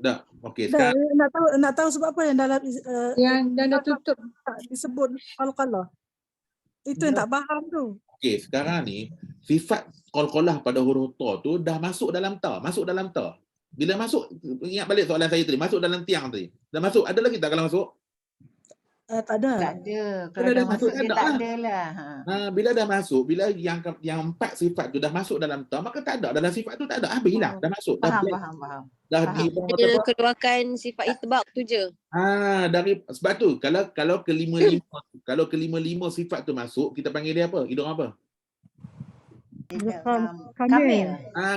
Dah. Okey, Dah, sekarang nak tahu sebab apa yang dalam Yang dah tutup. tak disebut qalqalah. Itu yang tak faham tu. okey, sekarang ni sifat qalqalah pada huruf ta tu dah masuk dalam ta, Bila masuk, ingat balik soalan saya tadi, masuk dalam tiang tadi. Dah masuk, ada lagi tak kalau masuk? Tak ada. Tak ada. Kalau Bila dah dah masuk masuk, dia tak tak ada ada lah. Bila dah masuk, bila yang 4 sifat tu dah masuk dalam ta, maka tak ada dalam sifat tu, tak ada. Habis hilang, dah masuk. Faham, Dah faham. dah Faham. di Hanya keluarkan sifat itbaq tu je. dari sebab tu kalau kelima-lima sifat tu masuk, kita panggil dia apa? Idgham apa? Kamil.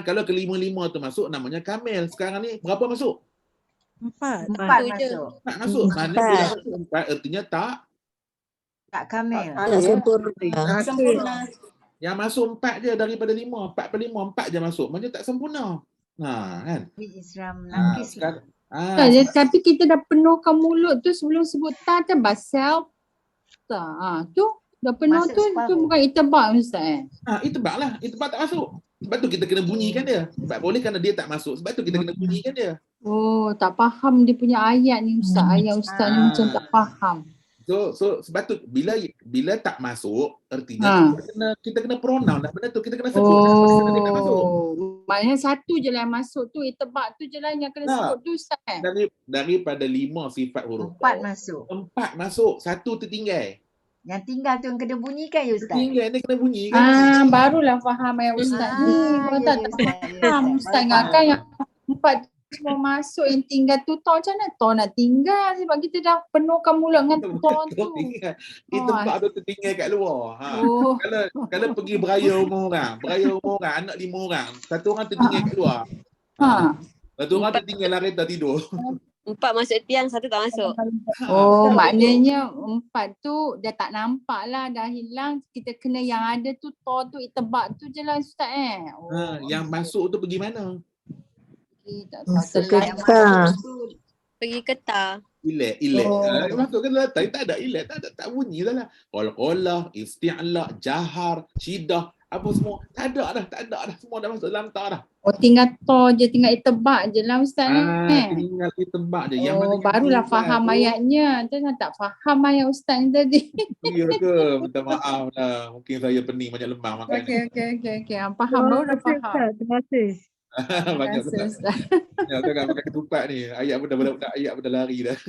Kalau kelima-lima tu masuk namanya kamil. Sekarang ni berapa masuk? 4. 4 tu je. masuk. 4 masuk. Mana bila masuk 4 artinya Tak kamil. Tak sempurna. yang masuk 4 je daripada 5. 4 per 5, 4 je masuk. Macam tak sempurna. Kan? Islam nakis lah. Tapi kita dah penuhkan mulut tu sebelum sebut ta kan basal. Tu dah penuh Masuk tu separuh. bukan itibaq Ustaz. Itbaq lah. Itbaq tak masuk. Sebab tu kita kena bunyikan dia. Sebab boleh kerana dia tak masuk. Sebab tu kita kena bunyikan dia. Oh, tak faham dia punya ayat ni Ustaz. Ayat Ustaz ni macam tak faham. So bila tak masuk, artinya kita kena pronoun lah benda tu, kita kena sebut benda dia tak masuk. Maknanya satu je lah yang masuk tu, itibak tu je lah yang kena sebut tu Ustaz. Daripada 5 sifat huruf 4 masuk. 4 masuk, 1 tertinggal. Yang tinggal tu yang kena bunyikan ya Ustaz? Tertinggal ni kena bunyi kan. Barulah faham yang Ustaz ni. Kalau tak faham Ustaz ingatkan yang 4 semua masuk, yang tinggal tu to macam mana to nak tinggal sebab kita dah penuhkan mulut dengan to tu. Tempat tu tertinggal kat luar. Kalau pergi beraya umur orang, anak 5 orang, satu orang tertinggal kat luar. Satu orang tertinggal dalam kereta tidur. 4 masuk tiang, 1 tak masuk. Maknanya 4 tu dah tak nampak lah, dah hilang. Kita kena yang ada tu to tu, itibak tu je lah Ustaz Yang masuk tu pergi mana? Pergi ketar. Ilek. Masuk ke dalam tak ada ilek, tak bunyi dah lah. Qol-qolah, isti'la, jahar, syidah, apa semua. Tak ada dah. Semua dah masuk dalam tak dah. Tinggal to je, tinggal itibak je lah Ustaz tinggal itibak je. Yang mana barulah faham ayatnya. Jangan tak faham ayat Ustaz ni tadi. Ya ke? Minta maaf lah. Mungkin saya pening banyak lemah makan. Okey. Faham baru dah faham. Terima kasih. Banyak Ustaz. Ya, tu kan pakai ketupat ni. Ayat pun dah lari dah.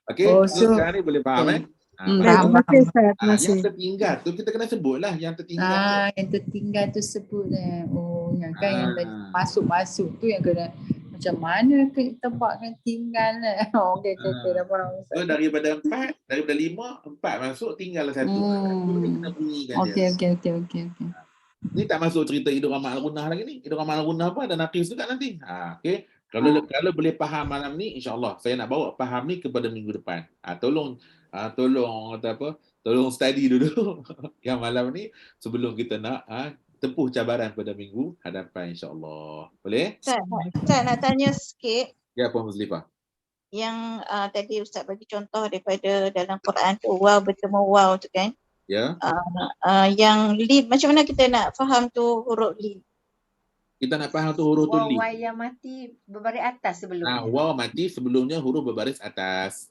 Okey, sekarang ni boleh faham Terima kasih Ustaz. Yang tertinggal tu kita kena sebut lah. Yang tertinggal yang tertinggal tu sebut yang kan yang tadi masuk tu yang kena macam mana ke tebakkan tinggal okey dah faham Ustaz. So daripada 5 masuk, tinggal 1. Kena bunyikan dia. Okey. Ni tak masuk cerita Idul Rahman Al-Gunnah lagi ni. Idul Rahman Al-Gunnah apa ada naqis juga nanti. Okey. Kalau boleh faham malam ni, insya-Allah saya nak bawa faham ni kepada minggu depan. Tolong study dulu yang malam ni sebelum kita nak tempuh cabaran pada minggu hadapan, insya-Allah. Boleh? Ustaz nak tanya sikit. Ya, Puan Muzlifah. Yang tadi Ustaz bagi contoh daripada dalam Quran tu waw bertemu waw tu kan. Ya. Yang lid, macam mana kita nak faham tu huruf lid? Kita nak faham tu huruf tu lid. Waw yang mati berbaris atas sebelumnya. Waw mati sebelumnya huruf berbaris atas.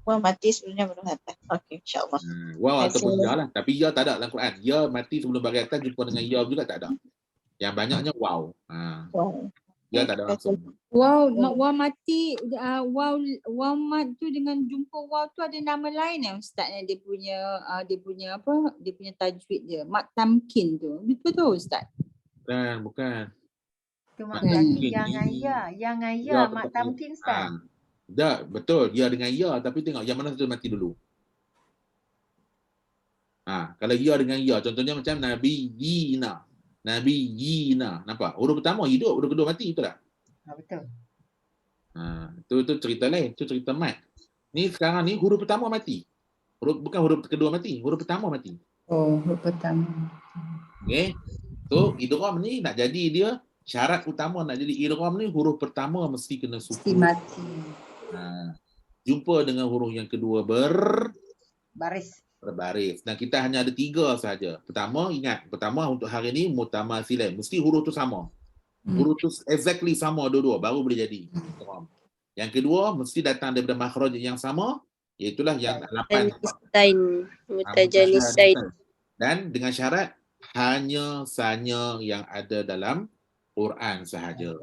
Waw mati sebelumnya berbaris atas. Okey, insya-Allah. Waw ataupun ya lah. Tapi ya tak ada dalam Quran. Ya mati sebelum baris atas jumpa dengan ya juga tak ada. Yang banyaknya waw. Ya tak ada langsung. Waw mati, waw mat tu dengan jumpa waw tu ada nama lain Ustaz yang dia punya tajwid dia. Mat tamkin tu. Betul Ustaz? Bukan. Tu maksudnya yang ayah mat tamkin Ustaz. Tak, betul. Ya dengan ya, tapi tengok yang mana satu mati dulu. Kalau ya dengan ya, contohnya macam Nabiyina. Nampak? Huruf pertama hidup, huruf kedua mati, betul tak? Betul. Itu cerita lain, itu cerita mat. Ni sekarang ni huruf pertama mati. Bukan huruf kedua mati, huruf pertama mati. Huruf pertama. Okey. So idgham ni nak jadi dia syarat utama nak jadi idgham ni huruf pertama mesti kena sukun. Mesti mati. Jumpa dengan huruf yang kedua berbaris. Dan kita hanya ada 3 sahaja. Pertama untuk hari ni mutamatsilan, mesti huruf tu sama. Huruf tu exactly sama dua-dua baru boleh jadi. Yang kedua mesti datang daripada makhraj yang sama, iaitu yang 8 mutajanisain. Dan dengan syarat hanya yang ada dalam Quran sahaja.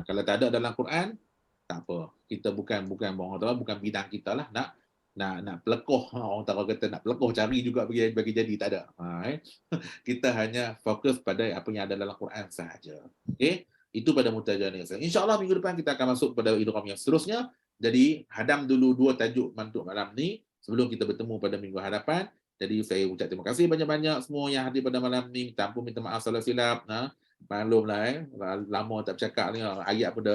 Kalau tak ada dalam Quran, tak apa. Kita bukan bidang kita lah nak pelekoh, orang tahu kata nak pelekoh cari juga bagi jadi, tak ada. Kita hanya fokus pada apa yang ada dalam Quran sahaja. Okey, itu pada mutajanisa. Insya-Allah minggu depan kita akan masuk pada idgham yang seterusnya. Jadi hadam dulu 2 tajuk untuk malam ni sebelum kita bertemu pada minggu hadapan. Jadi saya ucap terima kasih banyak-banyak semua yang hadir pada malam ni. Minta ampun, minta maaf salah silap. Maklumlah lama tak bercakap ni, ayat pun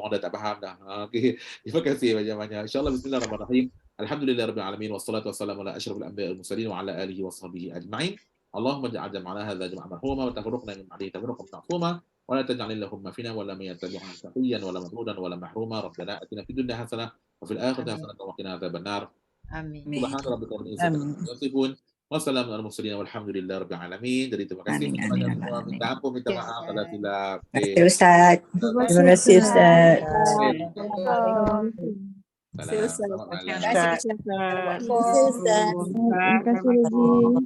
orang dah tak faham dah. Okey, terima kasih banyak-banyak. Insya-Allah bismillahirrahmanirrahim. Alhamdulillahirabbil alamin wassalatu wassalamu ala asyrafil anbiya'i wal mursalin wa ala alihi washabihi ajma'in. Allahumma ij'al jam'ana hadza jam'an marhuma wa tafarraqna min ba'dihi tafarruqan ma'suma wa la taj'al lahumma fina wa la yattabi'una saqiyan wa la madhudan wa la mahruma. Rabbana atina fid dunya hasanah wa fil akhirati hasanah wa qina adzabannar. Amin. Subhana rabbika rabbil izzati amma yasifun. Wassalamu ala mursalin walhamdulillahirabbil alamin. Jadi terima kasih kepada semua. Minta ampun, minta maaf kalau silap. Terima kasih Ustaz. Terima kasih Ustaz. Salam. Selamat malam. Terima kasih Ustaz. Terima kasih Ustaz. Terima kasih Rozi.